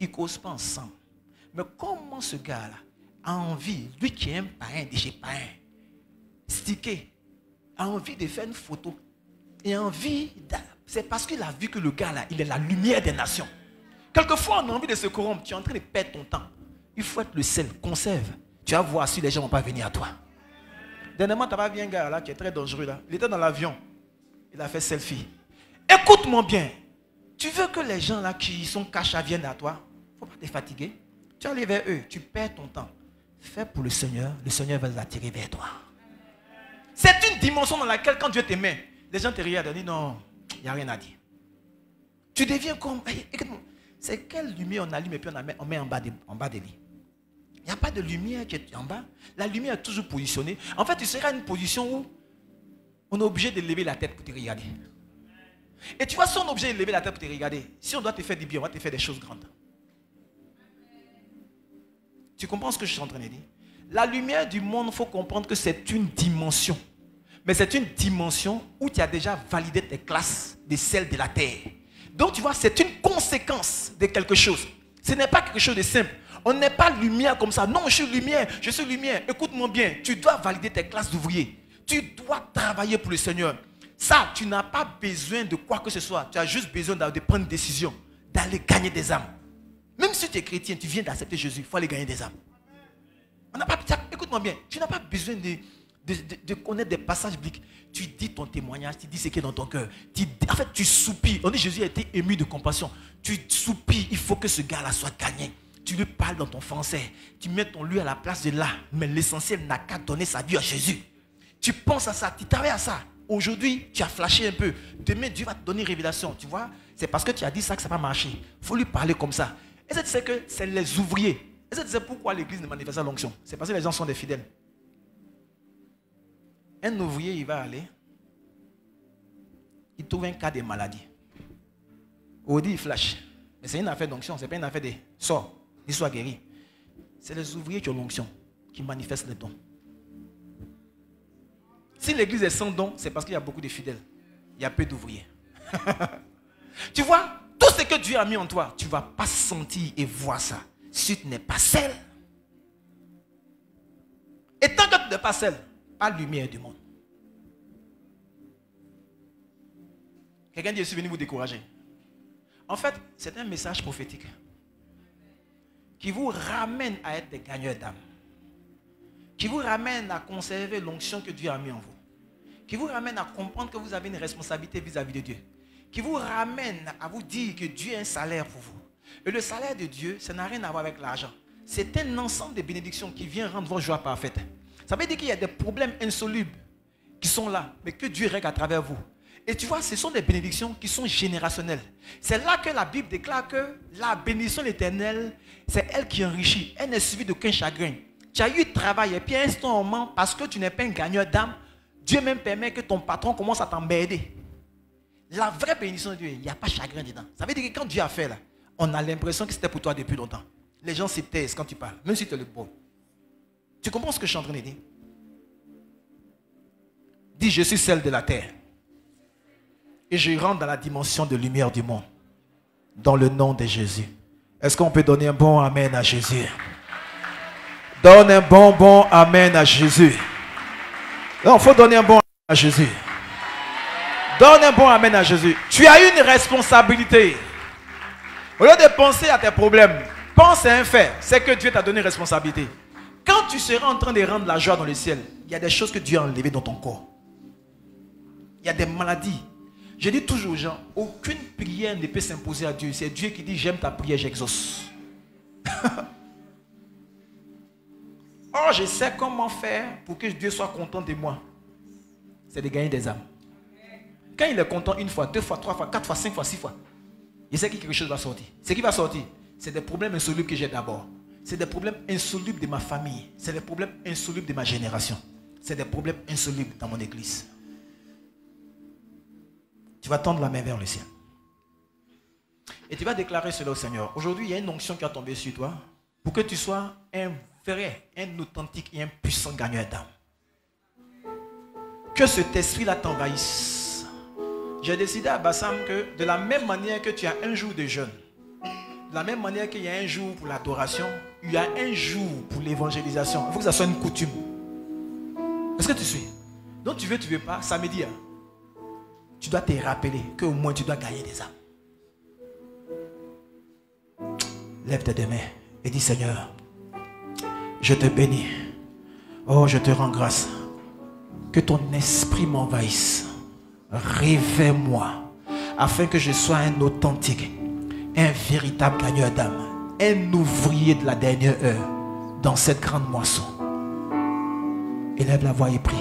Ils ne causent pas ensemble. Mais comment ce gars-là a envie, lui qui est un parrain de chez parrain, stické, a envie de faire une photo. Et envie, c'est parce qu'il a vu que le gars-là, il est la lumière des nations. Quelquefois, on a envie de se corrompre. Tu es en train de perdre ton temps. Il faut être le sel, conserve. Tu vas voir si les gens ne vont pas venir à toi. Dernièrement, tu as vu un gars là qui est très dangereux là. Il était dans l'avion. Il a fait selfie. Écoute-moi bien. Tu veux que les gens là qui sont cachés viennent à toi? Il ne faut pas te fatiguer. Tu vas aller vers eux. Tu perds ton temps. Fais pour le Seigneur va l'attirer vers toi. C'est une dimension dans laquelle quand Dieu te met, les gens te regardent et disent non, il n'y a rien à dire. Tu deviens comme... Écoute-moi. C'est quelle lumière on allume et puis on met en bas des lits. Il n'y a pas de lumière qui est en bas. La lumière est toujours positionnée. En fait, tu seras à une position où on est obligé de lever la tête pour te regarder. Et tu vois, si on est obligé de lever la tête pour te regarder, si on doit te faire du bien, on va te faire des choses grandes. Tu comprends ce que je suis en train de dire? La lumière du monde, il faut comprendre que c'est une dimension. Mais c'est une dimension où tu as déjà validé tes classes de celles de la terre. Donc tu vois, c'est une conséquence de quelque chose. Ce n'est pas quelque chose de simple. On n'est pas lumière comme ça. Non, je suis lumière. Écoute-moi bien, tu dois valider tes classes d'ouvriers. Tu dois travailler pour le Seigneur. Ça, tu n'as pas besoin de quoi que ce soit. Tu as juste besoin de prendre une décision, d'aller gagner des âmes. Même si tu es chrétien, tu viens d'accepter Jésus, il faut aller gagner des âmes. Écoute-moi bien, tu n'as pas besoin de connaître des passages bibliques. Tu dis ton témoignage, tu dis ce qui est dans ton cœur. En fait, tu soupires. On dit Jésus a été ému de compassion. Tu soupires, il faut que ce gars-là soit gagné. Tu lui parles dans ton français. Tu mets ton lui à la place de là. Mais l'essentiel n'a qu'à donner sa vie à Jésus. Tu penses à ça, tu travailles à ça. Aujourd'hui, tu as flashé un peu. Demain, Dieu va te donner une révélation. Tu vois, c'est parce que tu as dit ça que ça va marcher. Il faut lui parler comme ça. Et ça, tu sais que c'est les ouvriers. Et ça, tu sais pourquoi l'église ne manifeste pas l'onction. C'est parce que les gens sont des fidèles. Un ouvrier, il va aller. Il trouve un cas de maladie. Ou dit, il flash. Mais c'est une affaire d'onction, ce n'est pas une affaire de sort. Il soit guéri. C'est les ouvriers qui ont l'onction, qui manifestent les dons. Si l'église est sans dons, c'est parce qu'il y a beaucoup de fidèles. Il y a peu d'ouvriers. Tu vois, tout ce que Dieu a mis en toi, tu ne vas pas sentir et voir ça si tu n'es pas seul. Et tant que tu n'es pas seul, pas lumière du monde. Quelqu'un dit, je suis venu vous décourager. En fait, c'est un message prophétique qui vous ramène à être des gagneurs d'âme, qui vous ramène à conserver l'onction que Dieu a mis en vous, qui vous ramène à comprendre que vous avez une responsabilité vis-à-vis de Dieu, qui vous ramène à vous dire que Dieu a un salaire pour vous. Et le salaire de Dieu, ça n'a rien à voir avec l'argent. C'est un ensemble de bénédictions qui vient rendre votre joie parfaite. Ça veut dire qu'il y a des problèmes insolubles qui sont là, mais que Dieu règle à travers vous. Et tu vois, ce sont des bénédictions qui sont générationnelles. C'est là que la Bible déclare que la bénédiction de l'Éternel, c'est elle qui enrichit. Elle n'est suivie d'aucun chagrin. Tu as eu travail et puis à un moment, parce que tu n'es pas un gagneur d'âme, Dieu même permet que ton patron commence à t'emmerder. La vraie bénédiction de Dieu, il n'y a pas de chagrin dedans. Ça veut dire que quand Dieu a fait là, on a l'impression que c'était pour toi depuis longtemps. Les gens se taisent quand tu parles, même si tu es le bon. Tu comprends ce que je suis en train de dire? Dis, je suis celle de la terre. Et je rentre dans la dimension de lumière du monde. Dans le nom de Jésus. Est-ce qu'on peut donner un bon amen à Jésus? Donne un bon amen à Jésus. Non, il faut donner un bon amen à Jésus. Donne un bon amen à Jésus. Tu as une responsabilité. Au lieu de penser à tes problèmes, pense à un fait. C'est que Dieu t'a donné une responsabilité. Quand tu seras en train de rendre la joie dans le ciel, il y a des choses que Dieu a enlevées dans ton corps. Il y a des maladies. Je dis toujours aux gens, aucune prière ne peut s'imposer à Dieu. C'est Dieu qui dit, j'aime ta prière, j'exauce. Oh, je sais comment faire pour que Dieu soit content de moi. C'est de gagner des âmes. Quand il est content une fois, 2 fois, 3 fois, 4 fois, 5 fois, 6 fois, il sait que quelque chose va sortir. Ce qui va sortir, c'est des problèmes insolubles que j'ai d'abord. C'est des problèmes insolubles de ma famille. C'est des problèmes insolubles de ma génération. C'est des problèmes insolubles dans mon église. Tu vas tendre la main vers le ciel. Et tu vas déclarer cela au Seigneur. Aujourd'hui, il y a une onction qui va tomber sur toi pour que tu sois un vrai, un authentique et un puissant gagneur d'âme. Que cet esprit-là t'envahisse. J'ai décidé à Bassam que de la même manière que tu as un jour de jeûne, de la même manière qu'il y a un jour pour l'adoration, il y a un jour pour l'évangélisation. Il faut que ça soit une coutume. Est-ce que tu suis? Donc tu veux pas, samedi, tu dois te rappeler qu'au moins tu dois gagner des âmes. Lève tes deux mains et dis, Seigneur, je te bénis. Oh, je te rends grâce. Que ton esprit m'envahisse. Réveille-moi afin que je sois un authentique, un véritable gagneur d'âme, un ouvrier de la dernière heure dans cette grande moisson. Élève la voix et prie.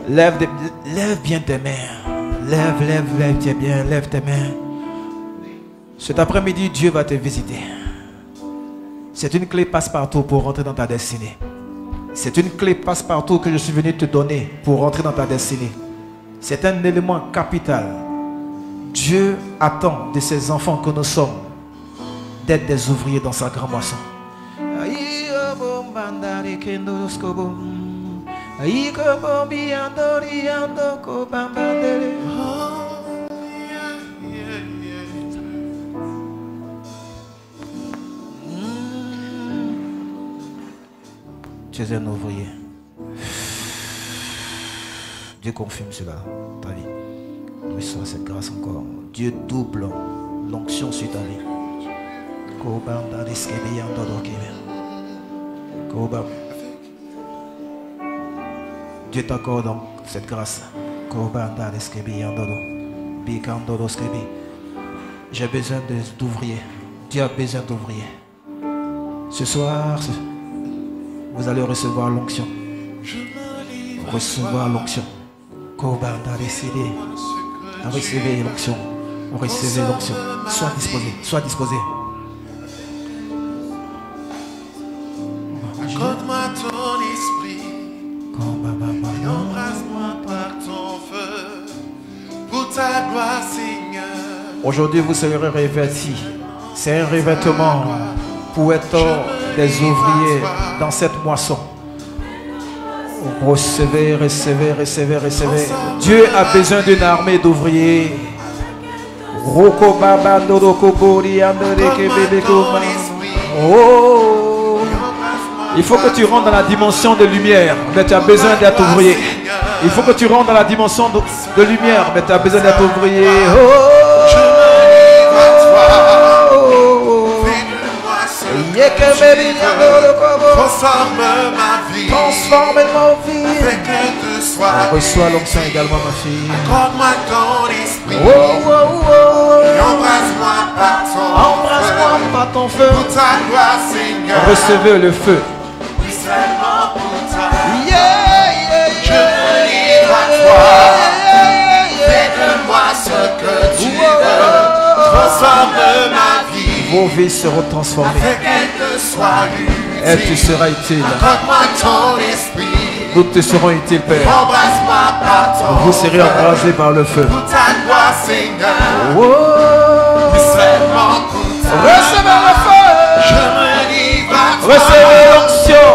Lève bien tes mains. Lève tes bien, lève tes mains. Cet après-midi, Dieu va te visiter. C'est une clé passe-partout pour rentrer dans ta destinée. C'est une clé passe-partout que je suis venu te donner pour rentrer dans ta destinée. C'est un élément capital. Dieu attend de ses enfants que nous sommes d'être des ouvriers dans sa grande moisson. bandari kendo skobo. Aiko bombi andori andoko bambandere. Tu es un ouvrier. Dieu confirme cela, ta vie. Reçois cette grâce encore. Dieu double l'onction sur ta vie. Dieu t'accorde donc cette grâce. J'ai besoin d'ouvriers. Dieu a besoin d'ouvriers. Ce soir, vous allez recevoir l'onction. Recevoir l'onction. Recevez l'onction. Recevez l'onction. Sois disposé. Sois disposé. Accorde-moi ton esprit. Et embrasse-moi par ton feu. Pour ta gloire, Seigneur. Aujourd'hui, vous serez revêtis. C'est un revêtement pour être des ouvriers dans cette moisson. Recevez, recevez, recevez, recevez. Dieu a besoin d'une armée d'ouvriers. Oh, il faut que tu rentres dans la dimension de lumière, mais tu as besoin d'être ouvrier. Il faut que tu rentres dans la dimension de lumière, mais tu as besoin d'être ouvrier. Transforme ma vie. Transforme ma vie. Avec un de soi. Reçois l'onction également, ma fille. Accorde-moi ton esprit. Et embrasse-moi par ton embrasse-moi par ton feu. Pour ta gloire, Seigneur. Recevez le feu. Oui, seulement pour ta. Je me livre à toi. Fais de moi ce que tu veux. Transforme ma vie. Vos vies seront transformées. Avec elle te soit utile. Et tu seras utile. Accorde-moi ton esprit. Nous te serons utiles, Père. Embrasse-moi par ton Vous serez embrasés par le feu. Pour ta gloire, Seigneur. Oh. Seulement pour ta. Recevez le feu. Je me livre à toi. Recevez l'onction.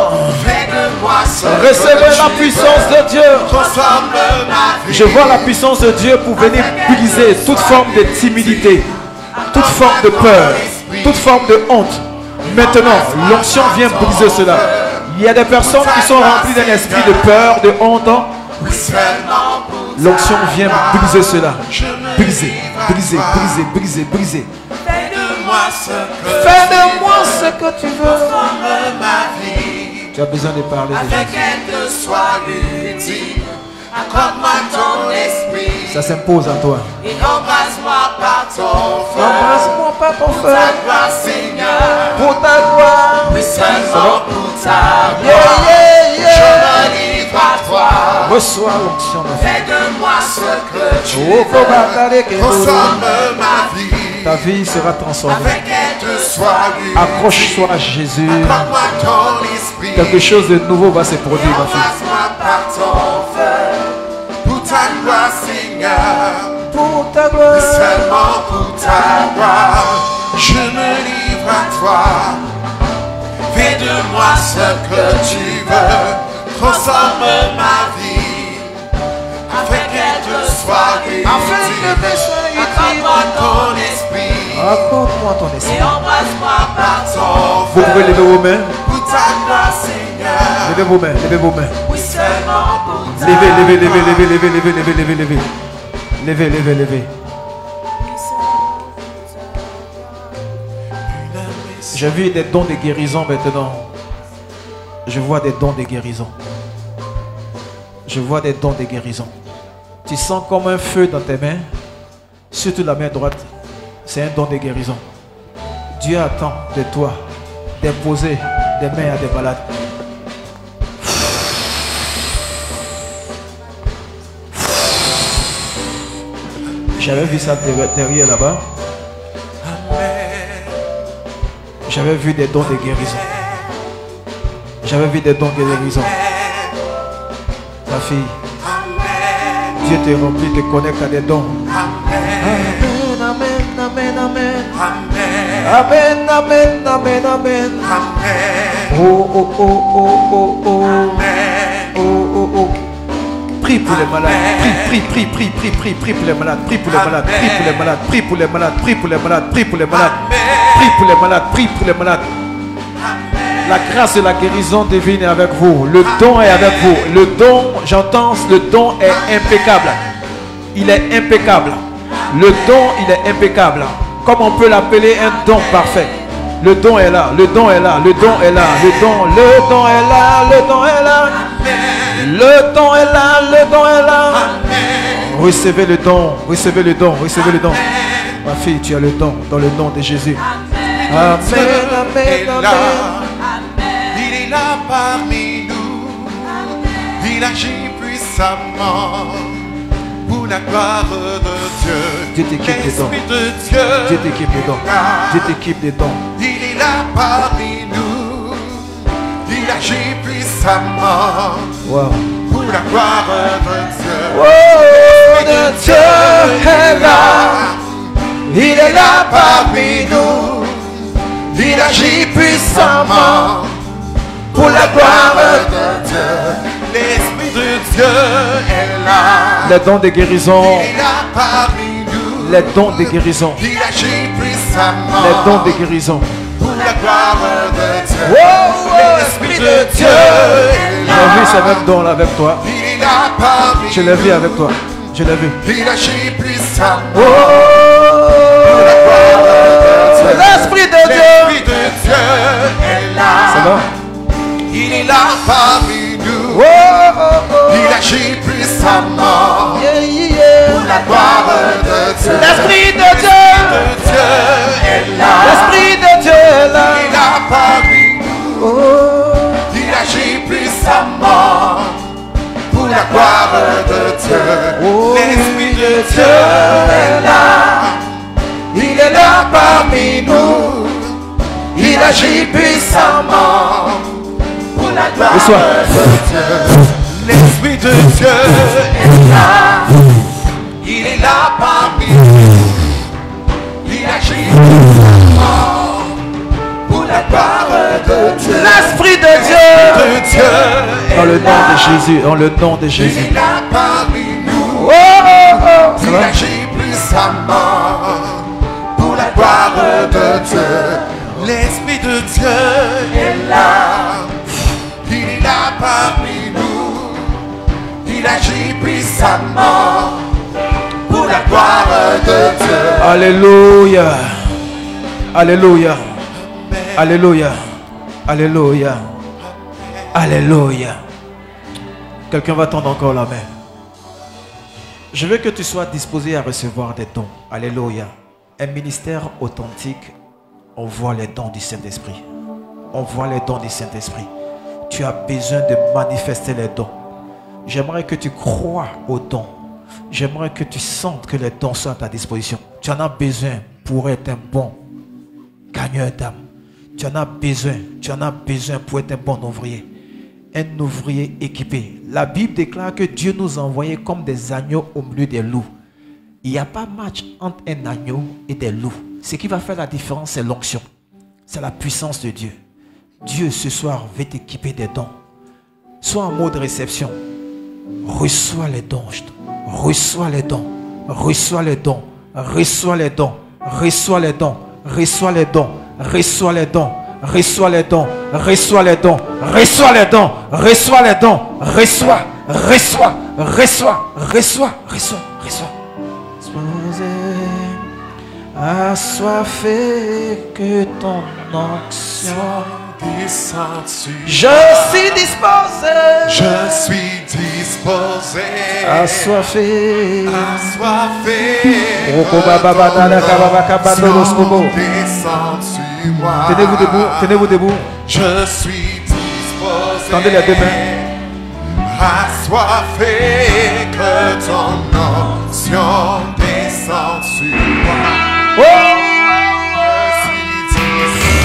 Fais de moi ce Recevez que la tu puissance veux. de Dieu. Transforme ma vie. Je vois la puissance de Dieu pour venir briser toute forme de timidité, toute forme de peur, toute forme de honte. Maintenant, l'onction vient briser cela. Il y a des personnes qui sont remplies d'un esprit de peur, de honte. L'onction vient briser cela. Briser, briser, briser, briser, briser. Fais de moi ce que Fais de moi ce que tu veux. transforme ma vie. Tu as besoin de parler de Avec Jésus. elle te soit utile. Accorde-moi ton esprit. Ça s'impose à toi. Et embrasse-moi par ton feu. Embrasse-moi par ton Pour feu. ta gloire, Seigneur. Pour ta gloire. Oui, seulement pour ta Yeah, gloire. yeah, Je yeah. me livre à toi. Reçois l'onction, ma fille. Fais de moi ce que tu Oh, veux. Kobatare Transforme ma vie. Ta vie sera transformée. Avec elle te soit utile. Accroche-toi à Jésus. Accorde-moi ton esprit. Quelque chose de nouveau va se produire, ma fille. Embrasse-moi par ton feu. Pour ta gloire, Seigneur. Pour ta gloire. Seulement pour ta gloire. Je me livre à toi. Fais de moi ce que tu veux. Transforme ma vie. Afin qu'elle te soit utile. Afin que te soit utile. Accorde-moi ton esprit. Accorde-moi ton esprit. Et embrasse-moi par ton Vous feu. pouvez lever vos mains. Pour ta gloire, Seigneur. Levez vos mains. Levez vos mains. Oui, seulement pour ta Levez, levez, levez, gloire. levez, levez, levez, levez, levez, levez. Levez, levez, levez. J'ai vu des dons de guérison maintenant. Je vois des dons de guérison. Je vois des dons de guérison. Tu sens comme un feu dans tes mains, surtout la main droite. C'est un don de guérison. Dieu attend de toi d'imposer des mains à des malades. J'avais vu ça derrière là-bas. J'avais vu des dons de guérison. J'avais vu des dons de guérison. Ma fille, Dieu te remplit, te connecte à des dons. Amen, amen, amen, amen. Amen. Amen, amen, amen, amen. Amen. Oh, oh, oh, oh, oh, oh. Amen. Oh, oh, oh. Prie pour les malades. Prie pour les malades. Prie pour les malades. Prie pour les malades. Prie pour les malades. Prie pour les malades. Prie pour les malades. Prie pour les malades. Prie pour les malades. La grâce de la guérison divine est avec vous. Le don est avec vous. Le don, j'entends, le don est impeccable. Il est impeccable. Le don, il est impeccable. Comme on peut l'appeler un don parfait. Le don est là. Le don est là. Le don est là. Le don est là. Le don est là. Le don est là. Le don est là. Recevez le don. Recevez le don. Recevez le don. Ma fille, tu as le don dans le nom de Jésus. Amen. Amen. Amen. Il est là parmi nous. Il agit puissamment pour la gloire de Dieu. Dieu t'équipe des dons. L'Esprit de Dieu. Dieu t'équipe des dons. Dieu t'équipe des dons. Il est là parmi nous. Il agit puissamment Wow. pour la gloire de Dieu. Oh, de Dieu est là. Il est là parmi nous. Il agit puissamment pour la gloire de Dieu. L'Esprit de Dieu est là. Les dons de guérison. Il est là parmi nous. Les dons de guérison. Il agit puissamment Les dons de guérison. pour la gloire de Dieu. Oh, L'Esprit de Dieu est là. J'ai vu ces mêmes dons là avec toi. Il est là parmi Je l'ai vu avec toi. Je l'ai vu. nous. Il agit puissamment Oh, pour la gloire de Dieu. l'Esprit de Dieu. L'Esprit de Dieu est là. Ça va? Il est là parmi nous. Oh, oh, oh. Il agit puissamment Yeah, yeah. pour la gloire de Dieu. L'Esprit de Dieu. de Dieu est là. L'Esprit de Dieu est là. Il est là parmi nous. Oh, Il agit puissamment pour la gloire de Dieu. Oh, L'Esprit de Dieu est là. Il est là parmi nous. Il agit puissamment pour la gloire Bonsoir. de Dieu. L'Esprit de Dieu est là. Il est là parmi nous. Il agit puissamment pour la gloire de Dieu. l'Esprit de Dieu. De Dieu Dans le est nom là. de Jésus. Dans le nom de Il Jésus. est là parmi nous. Oh, oh, oh. Ça Il va? agit puissamment pour la gloire de Dieu. L'Esprit de Dieu est là. Il est là parmi nous. Il agit puissamment pour la gloire de Dieu. Alléluia. Alléluia. Alléluia. Alléluia. Alléluia. Quelqu'un va tendre encore la main. Je veux que tu sois disposé à recevoir des dons. Alléluia. Un ministère authentique, on voit les dons du Saint-Esprit. On voit les dons du Saint-Esprit. Tu as besoin de manifester les dons. J'aimerais que tu crois aux dons. J'aimerais que tu sentes que les dons sont à ta disposition. Tu en as besoin pour être un bon gagneur d'âme. Tu en as besoin pour être un bon ouvrier. Un ouvrier équipé. La Bible déclare que Dieu nous a envoyés comme des agneaux au milieu des loups. Il n'y a pas match entre un agneau et des loups. Ce qui va faire la différence, c'est l'onction. C'est la puissance de Dieu. Dieu, ce soir, veut t'équiper des dons. Sois en mode réception. Reçois les dons. Reçois les dons. Reçois les dons. Reçois les dons. Reçois les dons. Reçois les dons. Reçois les dons. Reçois les dons. Reçois les dons. Reçois les dons. Reçois les dons. Reçois. Reçois. Reçois. Reçois. Reçois. Reçois. Assoiffé que ton onction. Je suis disposé. Je suis disposé. Assoiffé. Assoiffé. Descends sur moi. Tenez-vous debout. Tenez-vous debout. Je suis disposé. Tendez les deux mains. Assoiffé que ton onction descende sur moi. Oh! Je suis disposé.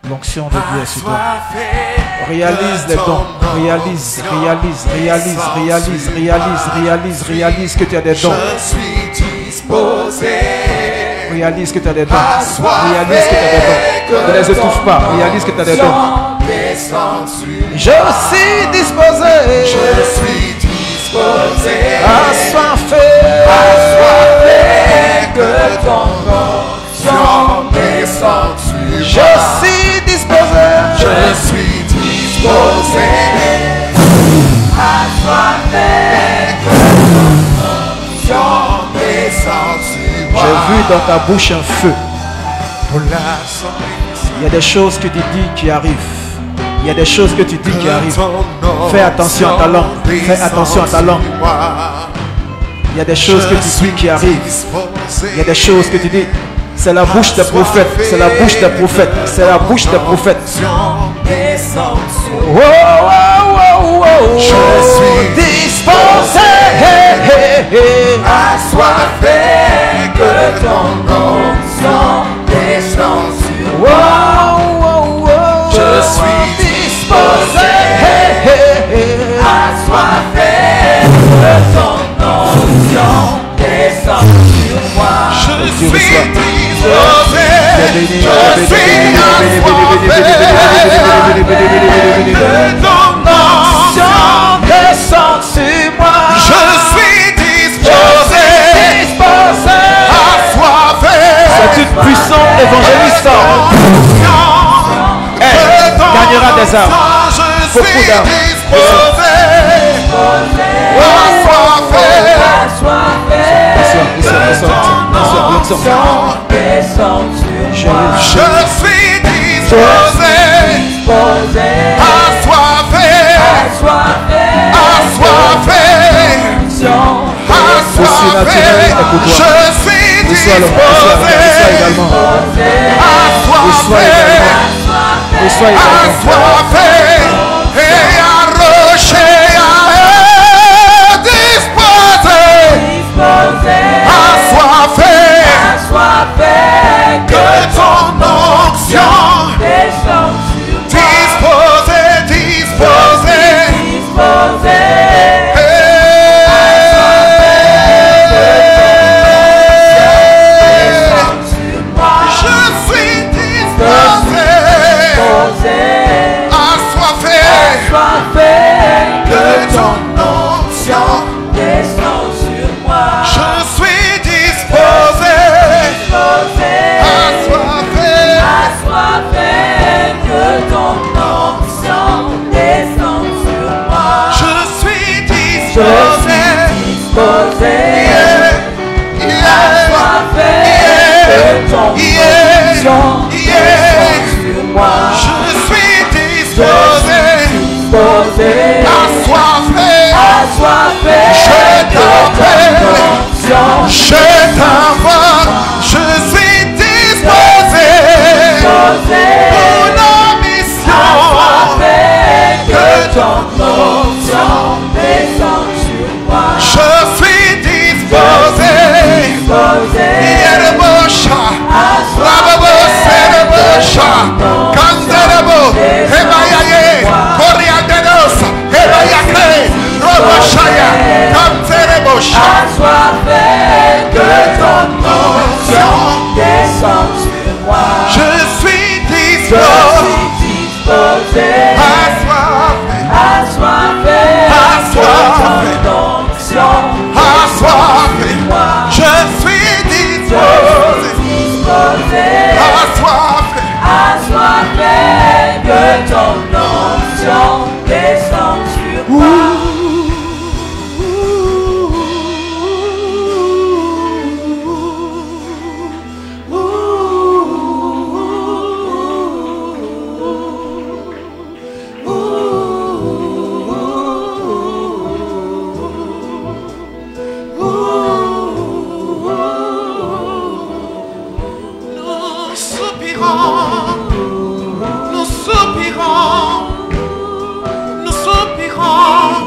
L'onction de Dieu est sur toi. Assoiffé Réalise que les ton dons. Réalise que tu as des dons. Je suis Réalise que tu as des dons. Réalise que tu as des dons. Ne les étouffe pas. Réalise que tu as des dons. Je suis disposé. Assoiffé que ton onction descendue. Je suis disposé. Je suis disposé. Assoiffé que ton onction descendue. J'ai vu dans ta bouche un feu. Il y a des choses que tu dis qui arrivent. Il y a des choses que tu dis qui arrivent. Fais attention à ta langue. Fais attention à ta langue. Il y a des choses que tu dis qui arrivent. Il y a des choses que tu dis. C'est la bouche des prophètes. C'est la bouche des prophètes. C'est la bouche des prophètes. Oh, oh, oh, oh, oh. Je suis disposé. Assoiffé que ton onction descende sur Oh, moi. oh, oh, oh. Je suis disposé. Assoiffé que ton onction descende sur moi. Je suis disposé. Je Je suis assoiffé de ton onction. descends sur moi. Je suis disposé. Assoiffé. C'est une puissante évangéliste. Elle gagnera des âmes. Beaucoup d'âmes. Je suis disposé, assoiffé, assoiffé, assoiffé. Je suis disposé, assoiffé, assoiffé, et arroché à disposé, assoiffé, que ton onction disposé, disposé, je suis disposé, assoiffé, que ton onction, je suis disposé, assoiffé, je suis disposé, je suis disposé, assoiffé, je t'appelle, je t'invoque, je suis disposé pour la mission, que ton onction, je suis disposé, Yerebosha, Rababo, Serebosha, Kanderebo, Hebayaye, Koriaderos, Hebayake, Roboshaya, Kanderebosha, Que ton onction descende sur moi. je suis disposé, assoiffé, Assoiffé, assoiffé, assoiffé, je suis disposé, assoiffé, assoiffé, que ton onction descende sur moi. nous soupirons, nous soupirons, nous soupirons.